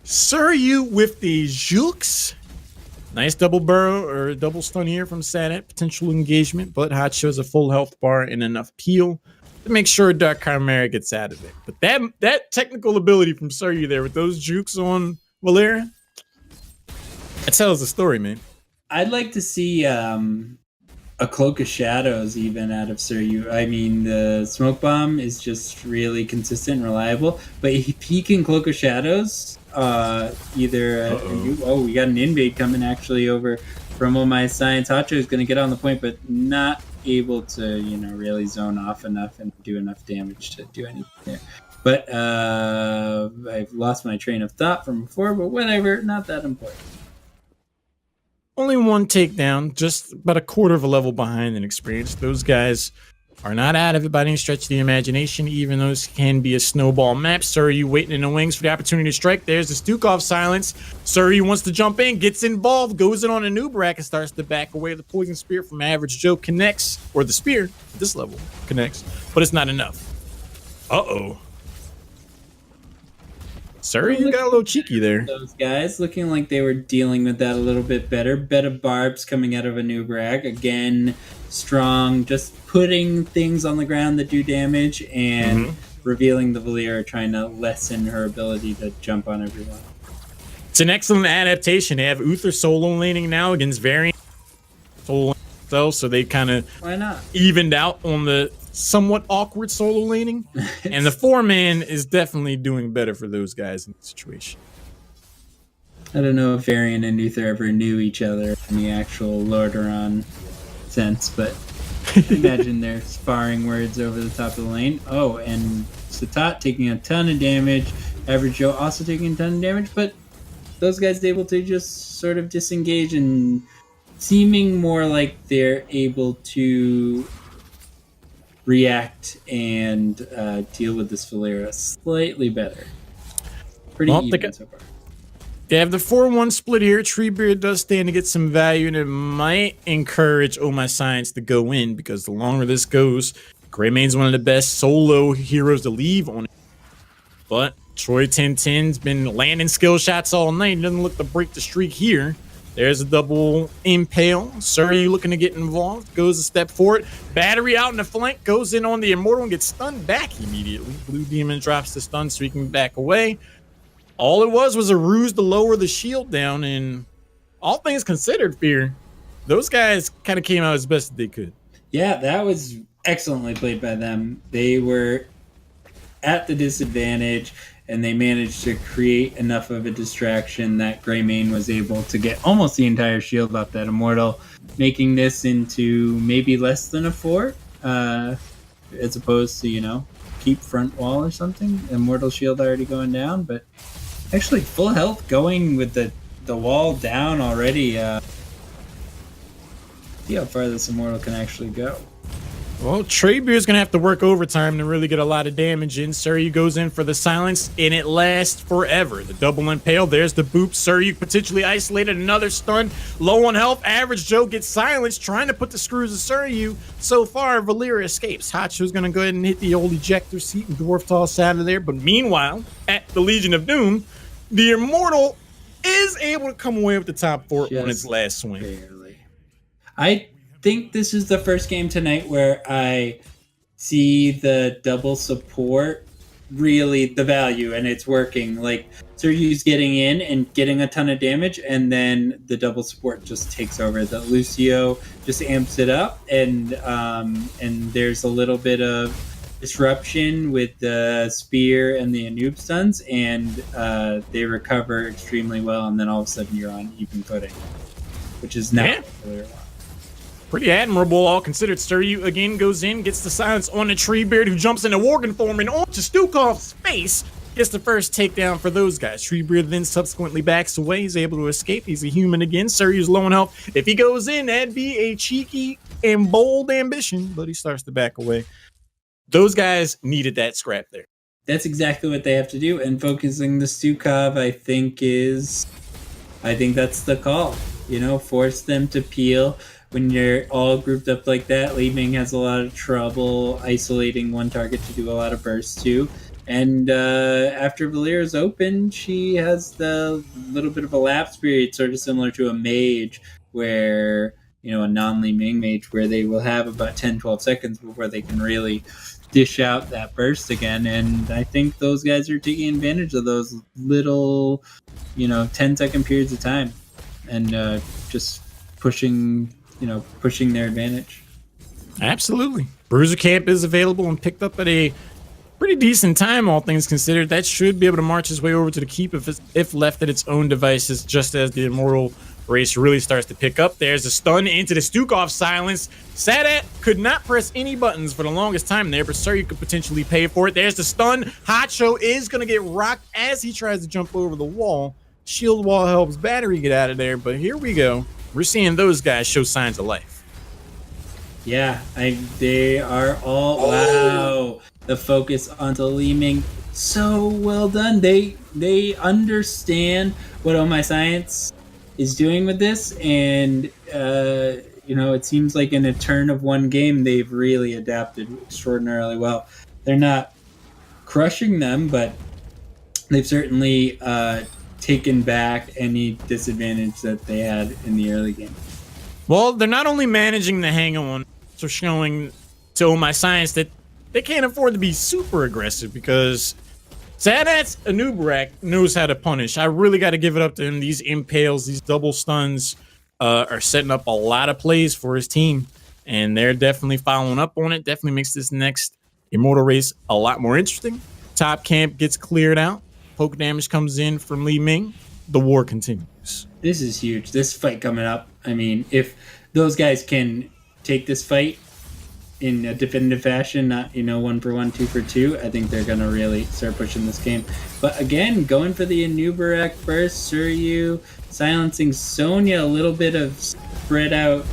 Suryu with the jukes. Nice double burrow or double stun here from Sadat. Potential engagement, but Hot shows a full health bar and enough peel to make sure Dark Chimera gets out of it. But that technical ability from Suryu there with those jukes on Valera, that tells the story, man. I'd like to see a Cloak of Shadows even out of Suryu. I mean, the Smoke Bomb is just really consistent and reliable, but if he can Cloak of Shadows, we got an invade coming actually over from Oh My Science. Hacho is going to get on the point, but not able to, really zone off enough and do enough damage to do anything there. But I've lost my train of thought from before, but whatever, not that important. Only one takedown, just about a quarter of a level behind in experience. Those guys are not out of it by any stretch of the imagination, even though this can be a snowball map. Surrey waiting in the wings for the opportunity to strike. There's the Stukov silence. Surrey wants to jump in, gets involved, goes in on a new bracket, starts to back away. The poison spear from Average Joe connects, or the spear at this level connects, but it's not enough. Uh-oh. Surrey, you got a little cheeky there. Those guys looking like they were dealing with that a little bit better. Bed of barbs coming out of a new brag. Again, strong, just putting things on the ground that do damage and revealing the Valeera, trying to lessen her ability to jump on everyone. It's an excellent adaptation. They have Uther solo laning now against variant solo themselves, so they kind of evened out on the somewhat awkward solo laning. And the 4-man is definitely doing better for those guys in the situation. I don't know if Varian and Uther ever knew each other in the actual Lordaeron sense, but I imagine they're sparring words over the top of the lane. Oh, and Satat taking a ton of damage. Average Joe also taking a ton of damage, but those guys able to just sort of disengage and seeming more like they're able to react and deal with this Valeera slightly better. Pretty even so far. They have the 4-1 split here. Treebeard does stand to get some value, and it might encourage Oh My Science to go in, because the longer this goes, Greymaine's one of the best solo heroes to leave on it. But Troy 1010's been landing skill shots all night. He doesn't look to break the streak here. There's a double impale. Surrey looking to get involved. Goes a step forward. Battery out in the flank. Goes in on the Immortal and gets stunned back immediately. Blue Demon drops the stun so he can back away. All it was a ruse to lower the shield down. And all things considered, Fear, those guys kind of came out as best as they could. Yeah, that was excellently played by them. They were at the disadvantage, and they managed to create enough of a distraction that Greymane was able to get almost the entire shield off that Immortal, making this into maybe less than a 4, as opposed to, keep front wall or something. Immortal shield already going down, but actually full health going with the wall down already. See how far this Immortal can actually go. Well, Treebeard's going to have to work overtime to really get a lot of damage in. Surrey goes in for the silence, and it lasts forever. The double impale, there's the boop. Surrey potentially isolated, another stun. Low on health, Average Joe gets silenced, trying to put the screws of Surrey. So far, Valeera escapes. Hacho's going to go ahead and hit the old ejector seat and dwarf toss out of there. But meanwhile, at the Legion of Doom, the Immortal is able to come away with the top 4 on its last swing. Barely. I think this is the first game tonight where I see the double support really the value, and it's working. Like, Sergiu's getting in and getting a ton of damage, and then the double support just takes over. The Lucio just amps it up, and there's a little bit of disruption with the spear and the Anub stuns, and they recover extremely well, and then all of a sudden you're on even footing, which is not really pretty admirable, all considered. Surrey again goes in, gets the silence on the Treebeard, who jumps into Worgen form and onto Stukov's face. Gets the first takedown for those guys. Treebeard then subsequently backs away. He's able to escape. He's a human again. Surrey's low on health. If he goes in, that'd be a cheeky and bold ambition, but he starts to back away. Those guys needed that scrap there. That's exactly what they have to do, and focusing the Stukov, I think that's the call. Force them to peel. When you're all grouped up like that, Li Ming has a lot of trouble isolating one target to do a lot of bursts too. And after Valeera's open, she has the little bit of a lapse period, sort of similar to a mage, where, a non-Li Ming mage, where they will have about 10-12 seconds before they can really dish out that burst again. And I think those guys are taking advantage of those little, 10-second periods of time, and just pushing their advantage. Absolutely. Bruiser Camp is available and picked up at a pretty decent time, all things considered. That should be able to march his way over to the keep if left at its own devices, just as the Immortal Race really starts to pick up. There's a stun into the Stukov silence. Sadat could not press any buttons for the longest time there, but Surya could potentially pay for it. There's the stun. Hacho is going to get rocked as he tries to jump over the wall. Shield wall helps Battery get out of there, but here we go. We're seeing those guys show signs of life. Yeah, they are all wow. The focus onto Li Ming, so well done. They understand what Oh My Science is doing with this, and it seems like in a turn of one game, they've really adapted extraordinarily well. They're not crushing them, but they've certainly taken back any disadvantage that they had in the early game. Well, they're not only managing the hang on, so showing to Oh My Science that they can't afford to be super aggressive, because Sadat's Anubarak knows how to punish. I really got to give it up to him. These impales, these double stuns are setting up a lot of plays for his team, and they're definitely following up on it. Definitely makes this next Immortal race a lot more interesting. Top camp gets cleared out. Poke damage comes in from Li Ming. The war continues. This is huge. This fight coming up. I mean, if those guys can take this fight in a definitive fashion, not 1 for 1, 2 for 2, I think they're gonna really start pushing this game. But again, going for the Anubarak burst, Suryu silencing Sonya, a little bit of spread out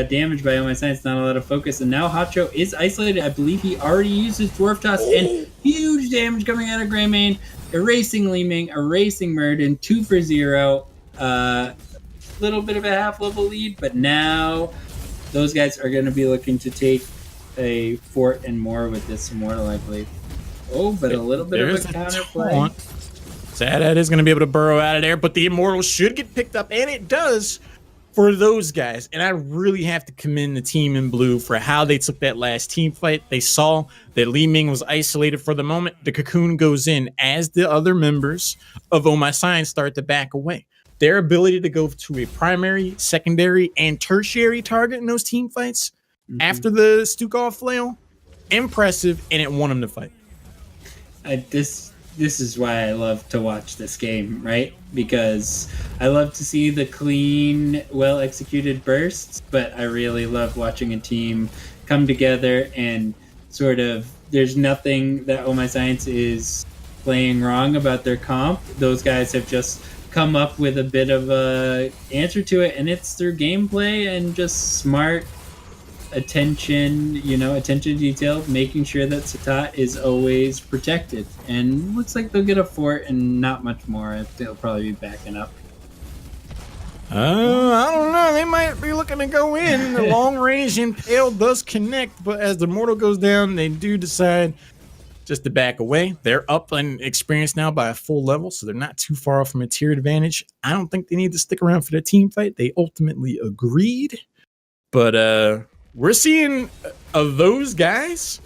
damage by Oh My Science, not a lot of focus, and now Hacho is isolated. I believe he already used his Dwarf Toss, and huge damage coming out of Greymane, erasing Li Ming, erasing Murden, 2 for 0. Little bit of a half-level lead, but now those guys are going to be looking to take a fort and more with this Immortal, I believe. Oh, but a little bit of a counterplay. Sadat is going to be able to burrow out of there, but the Immortal should get picked up, and it does for those guys. And I really have to commend the team in blue for how they took that last team fight. They saw that Li Ming was isolated for the moment. The cocoon goes in as the other members of Oh My Science start to back away. Their ability to go to a primary, secondary, and tertiary target in those team fights after the Stukov flail, impressive, and it won them the fight. This is why I love to watch this game, right? Because I love to see the clean, well-executed bursts, but I really love watching a team come together and sort of, there's nothing that Oh My Science is playing wrong about their comp. Those guys have just come up with a bit of a answer to it, and it's through gameplay and just smart attention to detail, making sure that Sadat is always protected. And looks like they'll get a fort and not much more. They'll probably be backing up. I don't know. They might be looking to go in. The long range impale does connect, but as the mortal goes down, they do decide just to back away. They're up in experience now by a full level, so they're not too far off from a tiered advantage. I don't think they need to stick around for the team fight. They ultimately agreed. But we're seeing those guys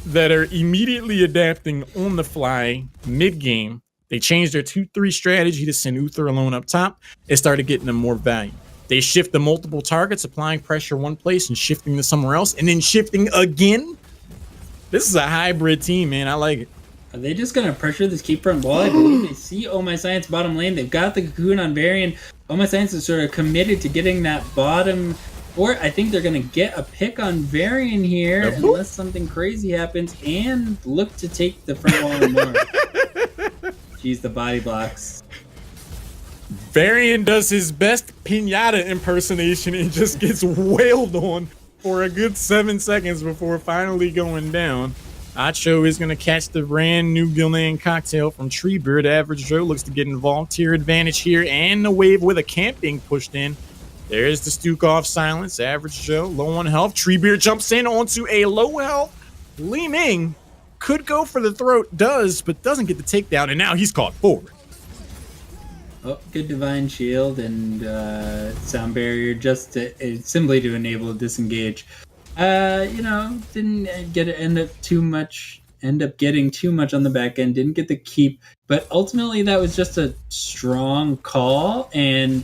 that are immediately adapting on the fly mid-game. They changed their 2-3 strategy to send Uther alone up top. It started getting them more value. They shift to multiple targets, applying pressure one place and shifting to somewhere else, and then shifting again. This is a hybrid team, man. I like it. Are they just going to pressure this keep front wall? I believe they see Oh My Science bottom lane. They've got the cocoon on Varian. Oh My Science is sort of committed to getting that bottom. Or I think they're going to get a pick on Varian here unless something crazy happens and look to take the front wall and more. Jeez, the body blocks. Varian does his best pinata impersonation and just gets wailed on for a good 7 seconds before finally going down. Acho is going to catch the brand new Gilnean cocktail from Treebeard. Average Joe looks to get involved. Tier advantage here, and the wave with a camp being pushed in. There's the Stukov silence. Average Joe low on health. Treebeard jumps in onto a low health. Li Ming could go for the throat, does, but doesn't get the takedown, and now he's caught forward. Oh, good divine shield and sound barrier just to, simply to enable a disengage. Didn't end up getting too much on the back end. Didn't get the keep, but ultimately that was just a strong call. And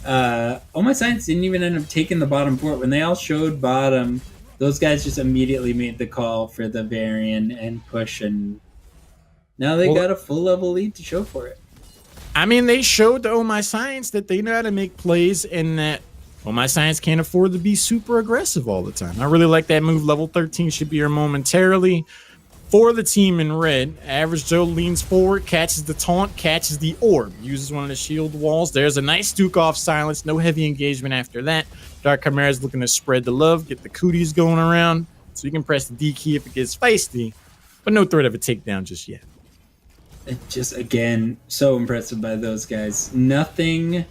Oh My Science didn't even end up taking the bottom fort. When they all showed bottom, those guys just immediately made the call for the Varian and push, and now they got a full level lead to show for it. I mean, they showed to Oh My Science that they know how to make plays and that Oh My Science can't afford to be super aggressive all the time. I really like that move. Level 13 should be here momentarily. For the team in red, Average Joe leans forward, catches the taunt, catches the orb, uses one of the shield walls. There's a nice Duke off silence, no heavy engagement after that. Dark Chimera's looking to spread the love, get the cooties going around, so you can press the D key if it gets feisty, but no threat of a takedown just yet. Just, again, so impressive by those guys. Nothing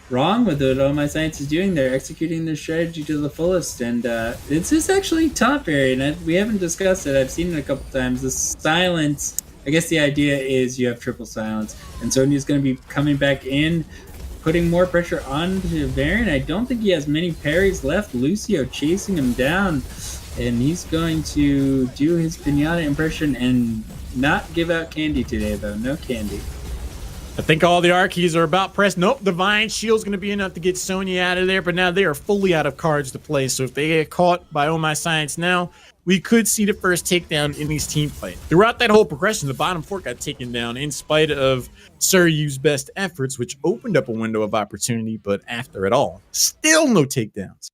wrong with what All My Science is doing. They're executing their strategy to the fullest, and this is actually top variant. We haven't discussed it. I've seen it a couple times. The silence, I guess the idea is you have triple silence, and Sonya's going to be coming back in, putting more pressure on to Varian. I don't think he has many parries left. Lucio chasing him down, and he's going to do his pinata impression and not give out candy today, though. No candy. I think all the R keys are about pressed. Nope, Divine Shield's going to be enough to get Sonya out of there, but now they are fully out of cards to play. So if they get caught by Oh My Science now, we could see the first takedown in these team fights. Throughout that whole progression, the bottom four got taken down in spite of Suryu's best efforts, which opened up a window of opportunity, but after it all, still no takedowns.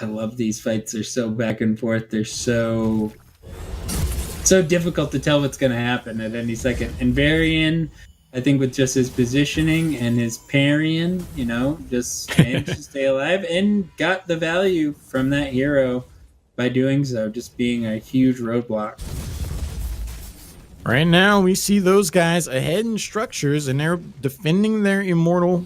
I love these fights. They're so back and forth. They're so difficult to tell what's going to happen at any second. And Varian, I think with just his positioning and his parrying, just managed to stay alive and got the value from that hero by doing so, just being a huge roadblock. Right now, we see those guys ahead in structures, and they're defending their immortal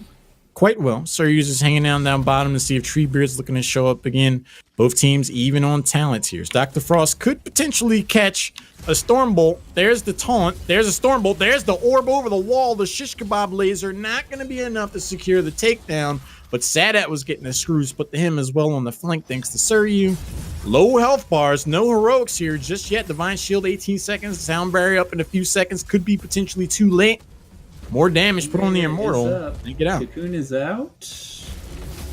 quite well. Suryu's just hanging down bottom to see if Treebeard's looking to show up again. Both teams even on talent tiers. Dr. Frost could potentially catch a Stormbolt. There's the taunt. There's a Stormbolt. There's the orb over the wall. The shish kebab laser. Not going to be enough to secure the takedown. But Sadat was getting the screws put to him as well on the flank thanks to Suryu. Low health bars. No heroics here just yet. Divine Shield 18 seconds. Sound barrier up in a few seconds. Could be potentially too late. More damage put on the Immortal. And get out. Cocoon is out.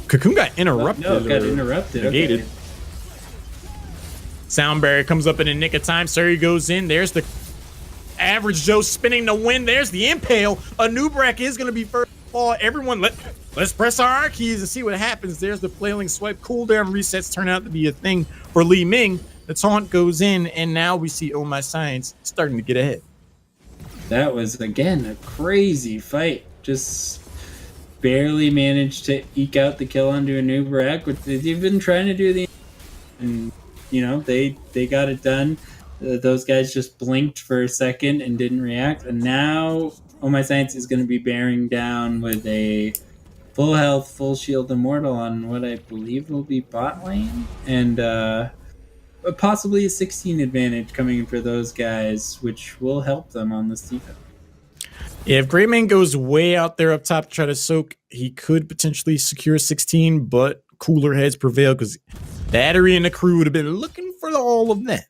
Cocoon got interrupted. No, got interrupted. Negated. Okay. Sound barrier comes up in the nick of time. Surrey goes in. There's the Average Joe spinning the win. There's the impale. Anubrak is going to be first fall. Everyone, let's press our R keys and see what happens. There's the flailing swipe. Cooldown resets turn out to be a thing for Li Ming. The taunt goes in, and now we see Oh My Science starting to get ahead. That was, again, a crazy fight. Just barely managed to eke out the kill onto Anubrak, which they've been trying to do and they got it done. Those guys just blinked for a second and didn't react, and now Oh My Science is going to be bearing down with a full health, full shield Immortal on what I believe will be bot lane, and possibly a 16 advantage coming in for those guys, which will help them on this defense. Yeah, if Greymane goes way out there up top to try to soak, he could potentially secure 16, but cooler heads prevail because Battery and the crew would have been looking for all of that.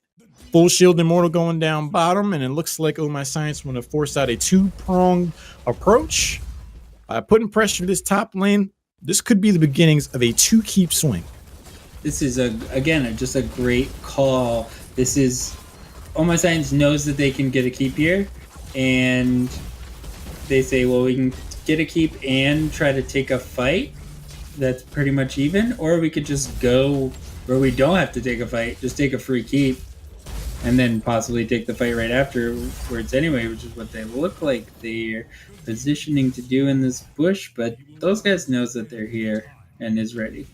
Full shield Immortal going down bottom, and it looks like Oh My Science want to force out a two-pronged approach. By putting pressure to this top lane, this could be the beginnings of a two-keep swing. This is, just a great call. This is... Oh My Science knows that they can get a keep here, and they say, well, we can get a keep and try to take a fight that's pretty much even, or we could just go where we don't have to take a fight, just take a free keep, and then possibly take the fight right afterwards anyway, which is what they look like they're positioning to do in this bush, but those guys knows that they're here and is ready.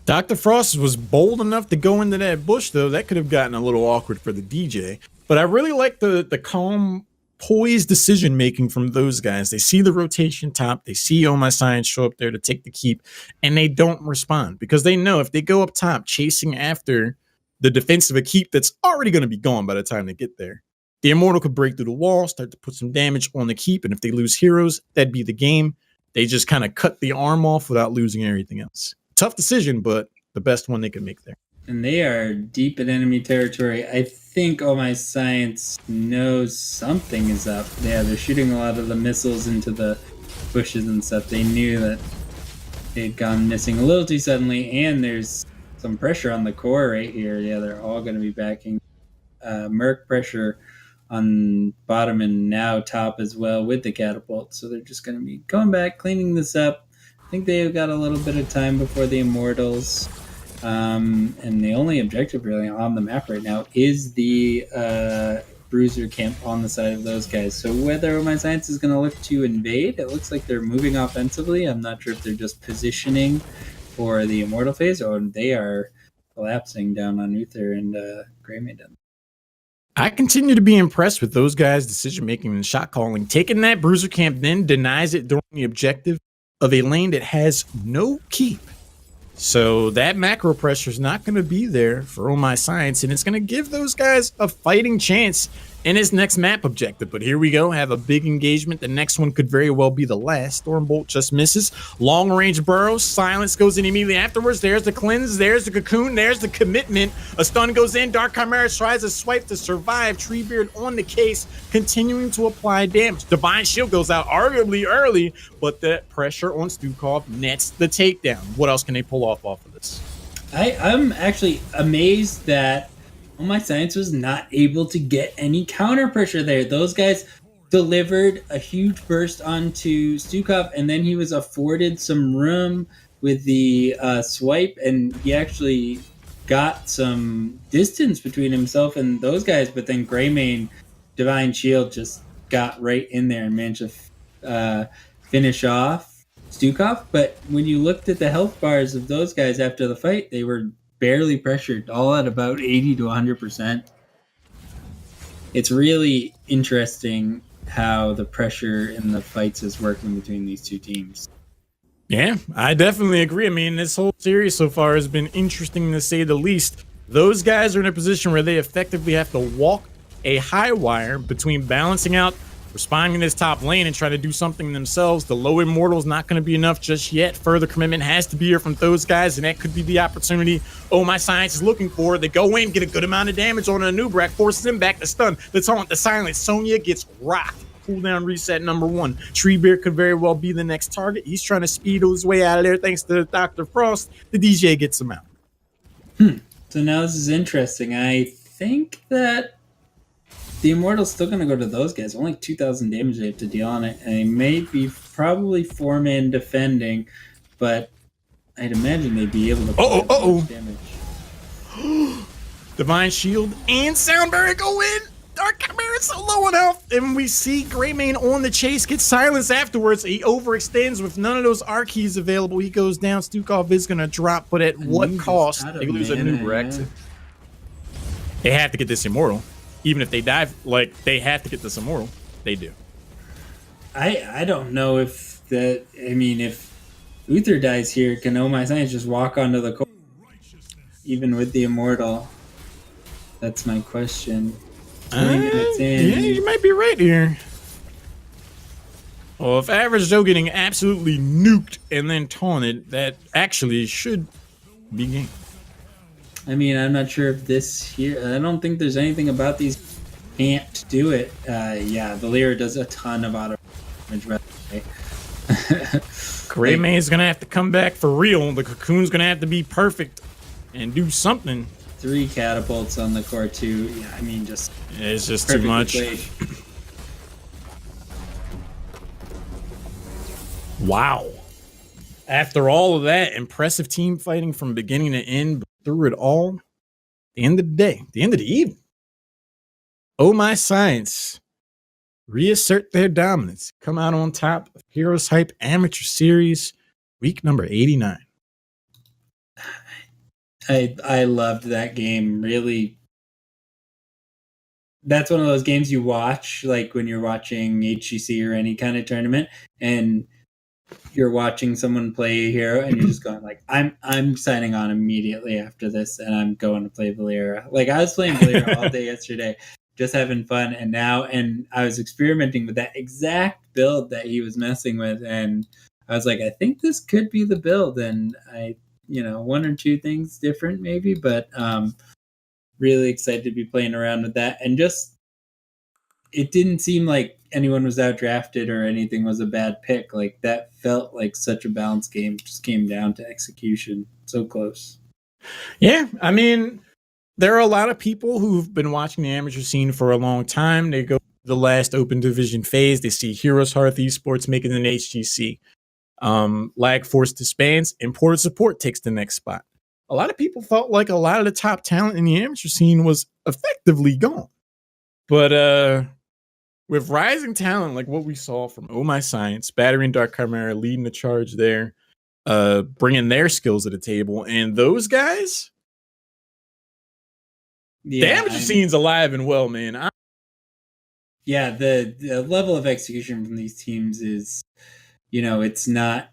Dr. Frost was bold enough to go into that bush, though. That could have gotten a little awkward for the DJ. But I really like the calm, poised decision-making from those guys. They see the rotation top. They see Oh My Science show up there to take the keep, and they don't respond because they know if they go up top chasing after the defense of a keep that's already going to be gone by the time they get there, the Immortal could break through the wall, start to put some damage on the keep, and if they lose heroes, that'd be the game. They just kind of cut the arm off without losing everything else. Tough decision, but the best one they could make there. And they are deep in enemy territory. I think Oh My Science knows something is up. Yeah, they're shooting a lot of the missiles into the bushes and stuff. They knew that they'd gone missing a little too suddenly, and there's some pressure on the core right here. Yeah, they're all going to be backing. Merc pressure on bottom and now top as well with the catapult. So they're just going to be going back, cleaning this up. I think they've got a little bit of time before the Immortals. And the only objective really on the map right now is the Bruiser camp on the side of those guys. So whether My Science is going to look to invade, it looks like they're moving offensively. I'm not sure if they're just positioning for the Immortal phase or they are collapsing down on Uther and Grey Maiden. I continue to be impressed with those guys' decision making and shot calling. Taking that Bruiser camp then denies it during the objective of a lane that has no keep. So that macro pressure is not going to be there for Oh My Science, and it's going to give those guys a fighting chance in his next map objective. But here we go, have a big engagement. The next one could very well be the last. Stormbolt just misses. Long range burrows. Silence goes in immediately afterwards. There's the cleanse. There's the cocoon. There's the commitment. A stun goes in. Dark Chimera tries to swipe to survive. Treebeard on the case, continuing to apply damage. Divine Shield goes out arguably early, but the pressure on Stukov nets the takedown. What else can they pull off of this? I'm actually amazed that Oh My Science was not able to get any counter pressure there. Those guys delivered a huge burst onto Stukov, and then he was afforded some room with the swipe, and he actually got some distance between himself and those guys. But then Greymane Divine Shield just got right in there and managed to finish off Stukov. But when you looked at the health bars of those guys after the fight, they were barely pressured, all at about 80 to 100%. It's really interesting how the pressure in the fights is working between these two teams. Yeah, I definitely agree. I mean, this whole series so far has been interesting to say the least. Those guys are in a position where they effectively have to walk a high wire between balancing out responding to this top lane and trying to do something themselves. The low Immortal is not going to be enough just yet. Further commitment has to be here from those guys, and that could be the opportunity Oh My Science is looking for. They go in, get a good amount of damage on a Nubrak, forces him back to stun. The taunt, the silence. Sonya gets rocked. Cooldown reset number 1. Treebeard could very well be the next target. He's trying to speed his way out of there thanks to Dr. Frost. The DJ gets him out. So now this is interesting. I think that the Immortal's still going to go to those guys. Only 2,000 damage they have to deal on it. And they may be probably 4-man defending, but I'd imagine they'd be able to damage. Divine Shield and Soundberry go in. Dark Chimera is so low on health. And we see Greymane on the chase get silenced afterwards. He overextends with none of those R keys available. He goes down. Stukov is going to drop, but at what cost? They lose a new wreck. They have to get this Immortal. Even if they dive, like, they have to get this Immortal. They do. I don't know if that, I mean, if Uther dies here, can Oh My Science just walk onto the court? Even with the Immortal? That's my question. 20 minutes in. Yeah, you might be right here. Well, if Average Joe getting absolutely nuked and then taunted, that actually should be game. I mean, I'm not sure if this here. I don't think there's anything about these can't do it. Yeah, Valyra does a ton of auto damage. By the way. Greymane is gonna have to come back for real. The cocoon's gonna have to be perfect and do something. 3 catapults on the core too. Yeah, I mean, just it's just too much. Wow. After all of that, impressive team fighting from beginning to end, but through it all, the end of the day, the end of the evening, Oh My Science reassert their dominance, come out on top of HeroesHype Amateur Series, week number 89. I loved that game. Really, that's one of those games you watch, like when you're watching HGC or any kind of tournament, and you're watching someone play a hero and you're just going like, I'm signing on immediately after this and I'm going to play Valyra. Like I was playing Valyra all day yesterday, just having fun, and I was experimenting with that exact build that he was messing with, and I was like, I think this could be the build, and I, 1 or 2 things different maybe, but really excited to be playing around with that, and just it didn't seem like anyone was outdrafted or anything was a bad pick. Like that felt like such a balanced game. Just came down to execution. So close. Yeah, I mean, there are a lot of people who've been watching the amateur scene for a long time. They go the last open division phase. They see HeroesHype Esports making an HGC. Lag Force disbands. Imported Support takes the next spot. A lot of people felt like a lot of the top talent in the amateur scene was effectively gone. But with rising talent like what we saw from Oh My Science, Battery and Dark Chimera leading the charge there, bringing their skills to the table, and those guys, the amateur scene's alive and well, man. The level of execution from these teams is, it's not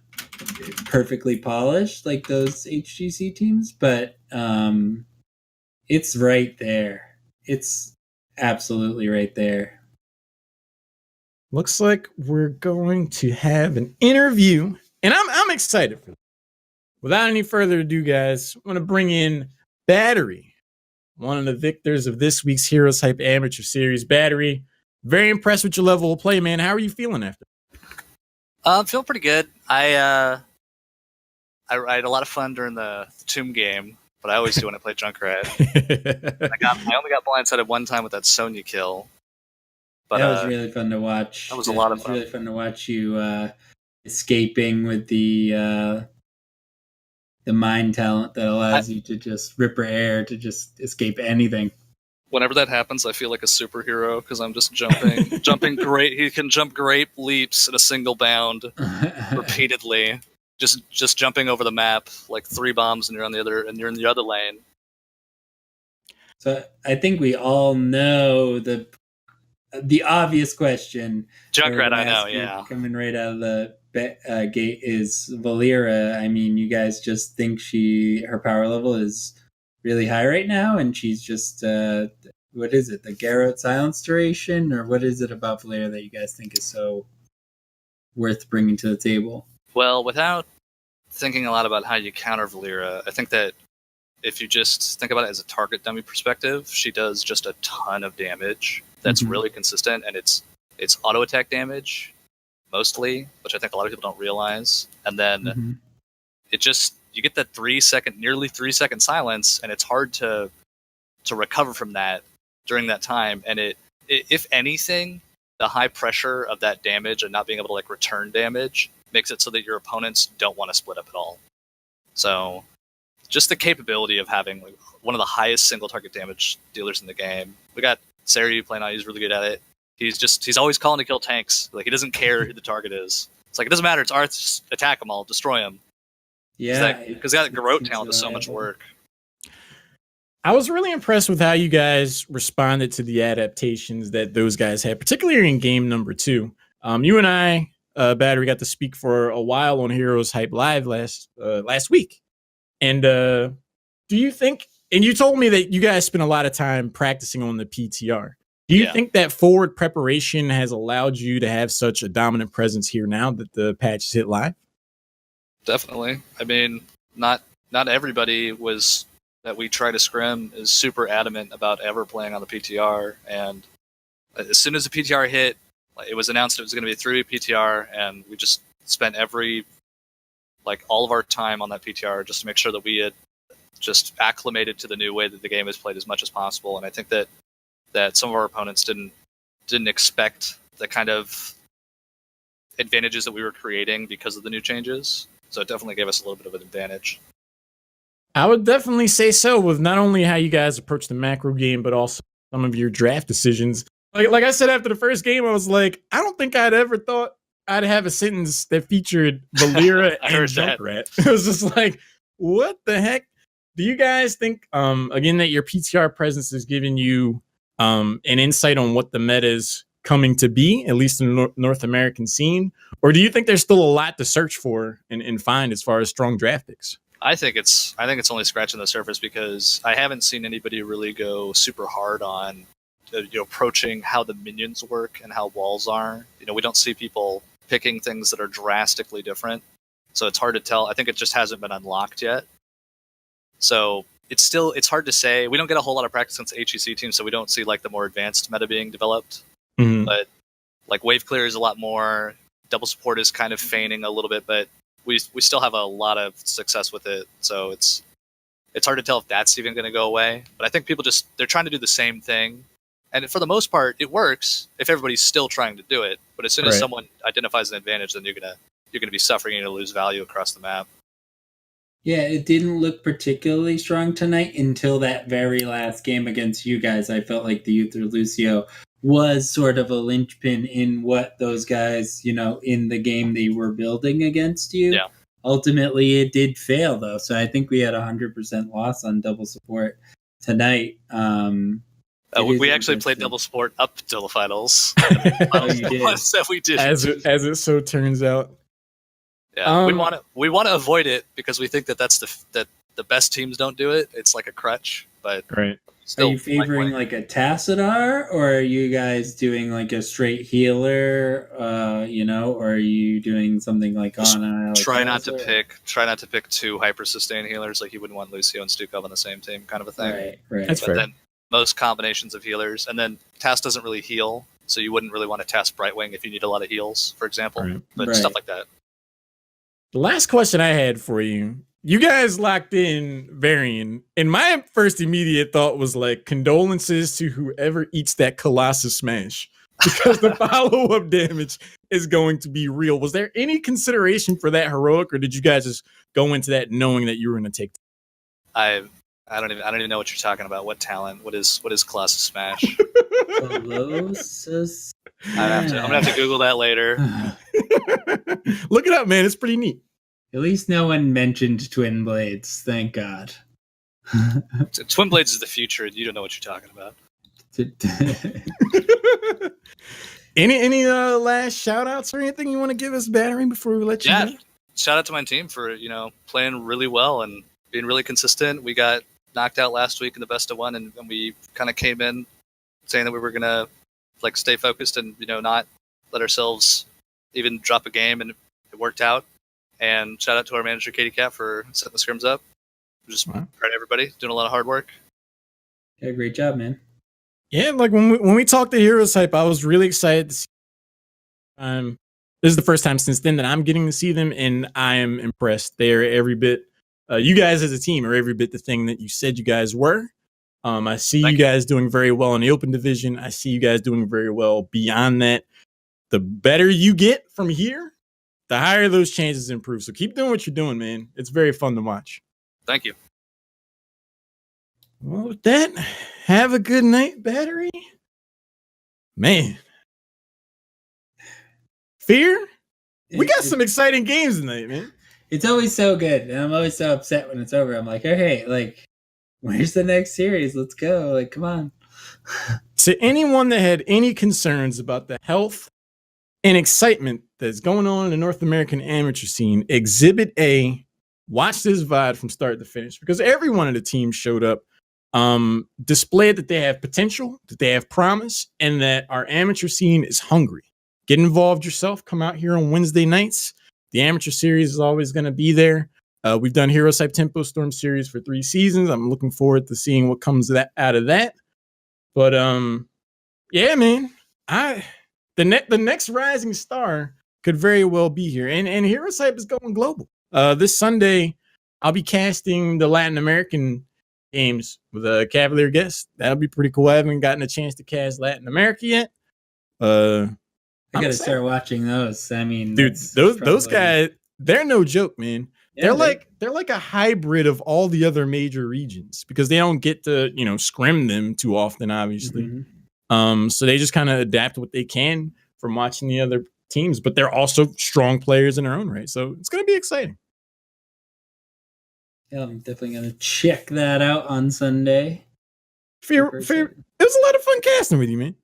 perfectly polished like those HGC teams, but it's right there. It's absolutely right there. Looks like we're going to have an interview, and I'm excited for that. Without any further ado, guys, I'm going to bring in Battery, one of the victors of this week's HeroesHype Amateur Series. Battery, very impressed with your level of play, man. How are you feeling after? I'm feeling pretty good. I had a lot of fun during the Tomb game, but I always do when I play Junkrat. I only got blindsided one time with that Sonya kill. But that was really fun to watch. That was a lot of fun. It was really fun to watch you escaping with the mind talent that allows you to just rip her air to just escape anything. Whenever that happens, I feel like a superhero because I'm just jumping great. He can jump great leaps in a single bound repeatedly. Just jumping over the map like 3 bombs and you're in the other lane. So I think we all know the obvious question. Junkrat, I know, yeah. Coming right out of the gate is Valeera. I mean, you guys just think her power level is really high right now, and she's just what is it? The Garrote silence duration, or what is it about Valeera that you guys think is so worth bringing to the table? Well, without thinking a lot about how you counter Valeera, I think that if you just think about it as a target dummy perspective, she does just a ton of damage that's really consistent, and it's auto attack damage mostly, which I think a lot of people don't realize. And then you get that nearly 3 second silence, and it's hard to recover from that during that time. And if anything, the high pressure of that damage and not being able to return damage makes it so that your opponents don't want to split up at all. So just the capability of having one of the highest single target damage dealers in the game. We got Sari playing out. He's really good at it. He's always calling to kill tanks. He doesn't care who the target is. It's it doesn't matter. It's Arth. Just attack them all, destroy them. Yeah, because that Garrote talent is so much work. I was really impressed with how you guys responded to the adaptations that those guys had, particularly in game number 2. You and I, Battery, got to speak for a while on HeroesHype Live last week. And do you think, and you told me that you guys spent a lot of time practicing on the PTR. Do you think that forward preparation has allowed you to have such a dominant presence here now that the patch has hit live? Definitely. I mean, not everybody that we try to scrim is super adamant about ever playing on the PTR. And as soon as the PTR hit, it was announced it was going to be a 3-week PTR, and we just spent all of our time on that PTR just to make sure that we had just acclimated to the new way that the game is played as much as possible. And I think that some of our opponents didn't expect the kind of advantages that we were creating because of the new changes. So it definitely gave us a little bit of an advantage. I would definitely say so, with not only how you guys approach the macro game, but also some of your draft decisions. Like I said after the first game, I was like, I don't think I'd ever thought I'd have a sentence that featured Valeera and Junkrat. It was just like, what the heck? Do you guys think, again, that your PTR presence has given you an insight on what the meta is coming to be, at least in the North American scene? Or do you think there's still a lot to search for and find as far as strong draft picks? I think it's only scratching the surface, because I haven't seen anybody really go super hard on approaching how the minions work and how walls are. We don't see people picking things that are drastically different, so it's hard to tell. I think it just hasn't been unlocked yet. So it's hard to say. We don't get a whole lot of practice against the HEC team, so we don't see the more advanced meta being developed. But wave clear is a lot more. Double support is kind of feigning a little bit, but we still have a lot of success with it. So it's it's hard to tell if that's even going to go away. But I think people they're trying to do the same thing, and for the most part, it works if everybody's still trying to do it. But as soon as someone identifies an advantage, then you're gonna be suffering and you're gonna lose value across the map. Yeah, it didn't look particularly strong tonight until that very last game against you guys. I felt like the Uther Lucio was sort of a linchpin in what those guys, in the game they were building against you. Yeah. Ultimately, it did fail, though. So I think we had 100% loss on double support tonight. We actually played double support up till the finals. Oh, you did? So we did. As it so turns out. Yeah, we want to avoid it because we think that that the best teams don't do it. It's like a crutch, but Are you favoring like a Tassadar, or are you guys doing like a straight healer? Or are you doing something like Ana? Try not to pick two hyper sustain healers. Like you wouldn't want Lucio and Stukov on the same team, kind of a thing. Right. That's fair. Then most combinations of healers, and then Tass doesn't really heal, so you wouldn't really want to Tass Brightwing if you need a lot of heals, for example. But stuff like that. The last question I had for you. You guys locked in Varian, and my first immediate thought was like condolences to whoever eats that Colossus Smash, because the follow-up damage is going to be real. Was there any consideration for that heroic, or did you guys just go into that knowing that you were going to take? I don't even know what you're talking about. What talent? What is Colossus Smash? Colossus. I'm gonna have to Google that later. Look it up, man. It's pretty neat. At least no one mentioned Twin Blades. Thank God. Twin Blades is the future. You don't know what you're talking about. Any last shout outs or anything you want to give us, Battery, before we let you go? Shout out to my team for playing really well and being really consistent. We got knocked out last week in the best of one, and we kind of came in saying that we were gonna stay focused and not let ourselves even drop a game, and it worked out. And shout out to our manager Katie Cat for setting the scrims up. Just proud of everybody doing a lot of hard work. Yeah, great job, man. Yeah, like when we talked to HeroesHype, I was really excited to see. This is the first time since then that I'm getting to see them, and I am impressed. They are every bit. You guys as a team are every bit the thing that you said you guys were. I see you guys doing very well in the open division. I see you guys doing very well beyond that. The better you get from here, the higher those chances improve. So keep doing what you're doing, man. It's very fun to watch. Thank you. Well, with that, have a good night, Battery. Man. Fear? We got some exciting games tonight, man. It's always so good. And I'm always so upset when it's over. I'm like, hey, where's the next series? Let's go. Come on. To anyone that had any concerns about the health and excitement that's going on in the North American amateur scene, Exhibit A, watch this VOD from start to finish, because every one of the teams showed up, displayed that they have potential, that they have promise, and that our amateur scene is hungry. Get involved yourself. Come out here on Wednesday nights. The amateur series is always going to be there. We've done HeroesHype Tempo Storm series for 3 seasons. I'm looking forward to seeing what comes out of that. But yeah, man, the next rising star could very well be here, and HeroesHype is going global. This Sunday, I'll be casting the Latin American games with a Cavalier guest. That'll be pretty cool. I haven't gotten a chance to cast Latin America yet. I gotta start watching those. I mean, dude, those guys, they're no joke, man. Yeah, they're like a hybrid of all the other major regions, because they don't get to scrim them too often, obviously. Mm-hmm. So they just kind of adapt what they can from watching the other teams, but they're also strong players in their own right. So it's gonna be exciting. Yeah, I'm definitely gonna check that out on Sunday. Fear, it was a lot of fun casting with you, man.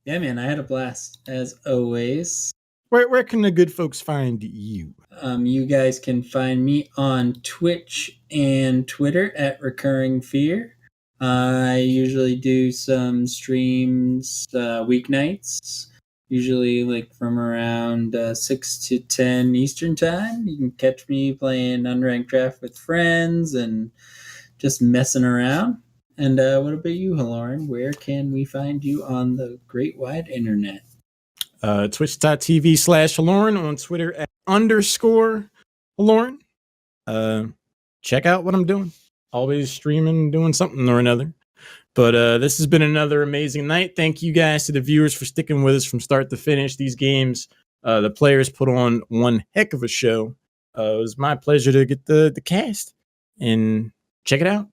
Yeah, man, I had a blast as always. Where can the good folks find you? You guys can find me on Twitch and Twitter at Recurring Fear. I usually do some streams weeknights, usually from around 6 to 10 Eastern time. You can catch me playing unranked draft with friends and just messing around. And what about you, Haloran? Where can we find you on the great wide internet? Twitch.tv/Haloran, on Twitter at _Haloran. Check out what I'm doing. always streaming, doing something or another. But this has been another amazing night. Thank you guys to the viewers for sticking with us from start to finish. These games, the players put on one heck of a show. It was my pleasure to get the cast and check it out.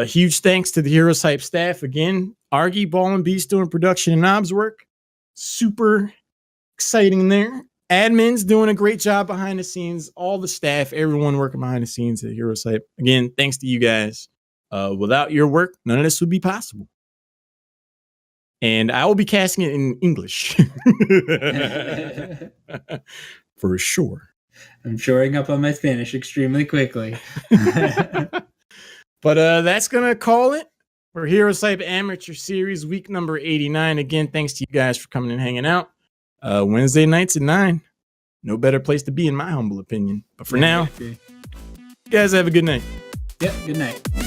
Huge thanks to the HeroesHype staff again. Argy, Ball, and Beast doing production and knobs work. Super exciting there. Admins doing a great job behind the scenes. All the staff, everyone working behind the scenes at HeroesHype. Again, thanks to you guys. Without your work, none of this would be possible. And I will be casting it in English. For sure. I'm shoring up on my Spanish extremely quickly. But that's going to call it for HeroesHype Amateur Series week number 89. Again, thanks to you guys for coming and hanging out. Wednesday nights at 9. No better place to be, in my humble opinion. But for now, you guys have a good night. Yep, good night.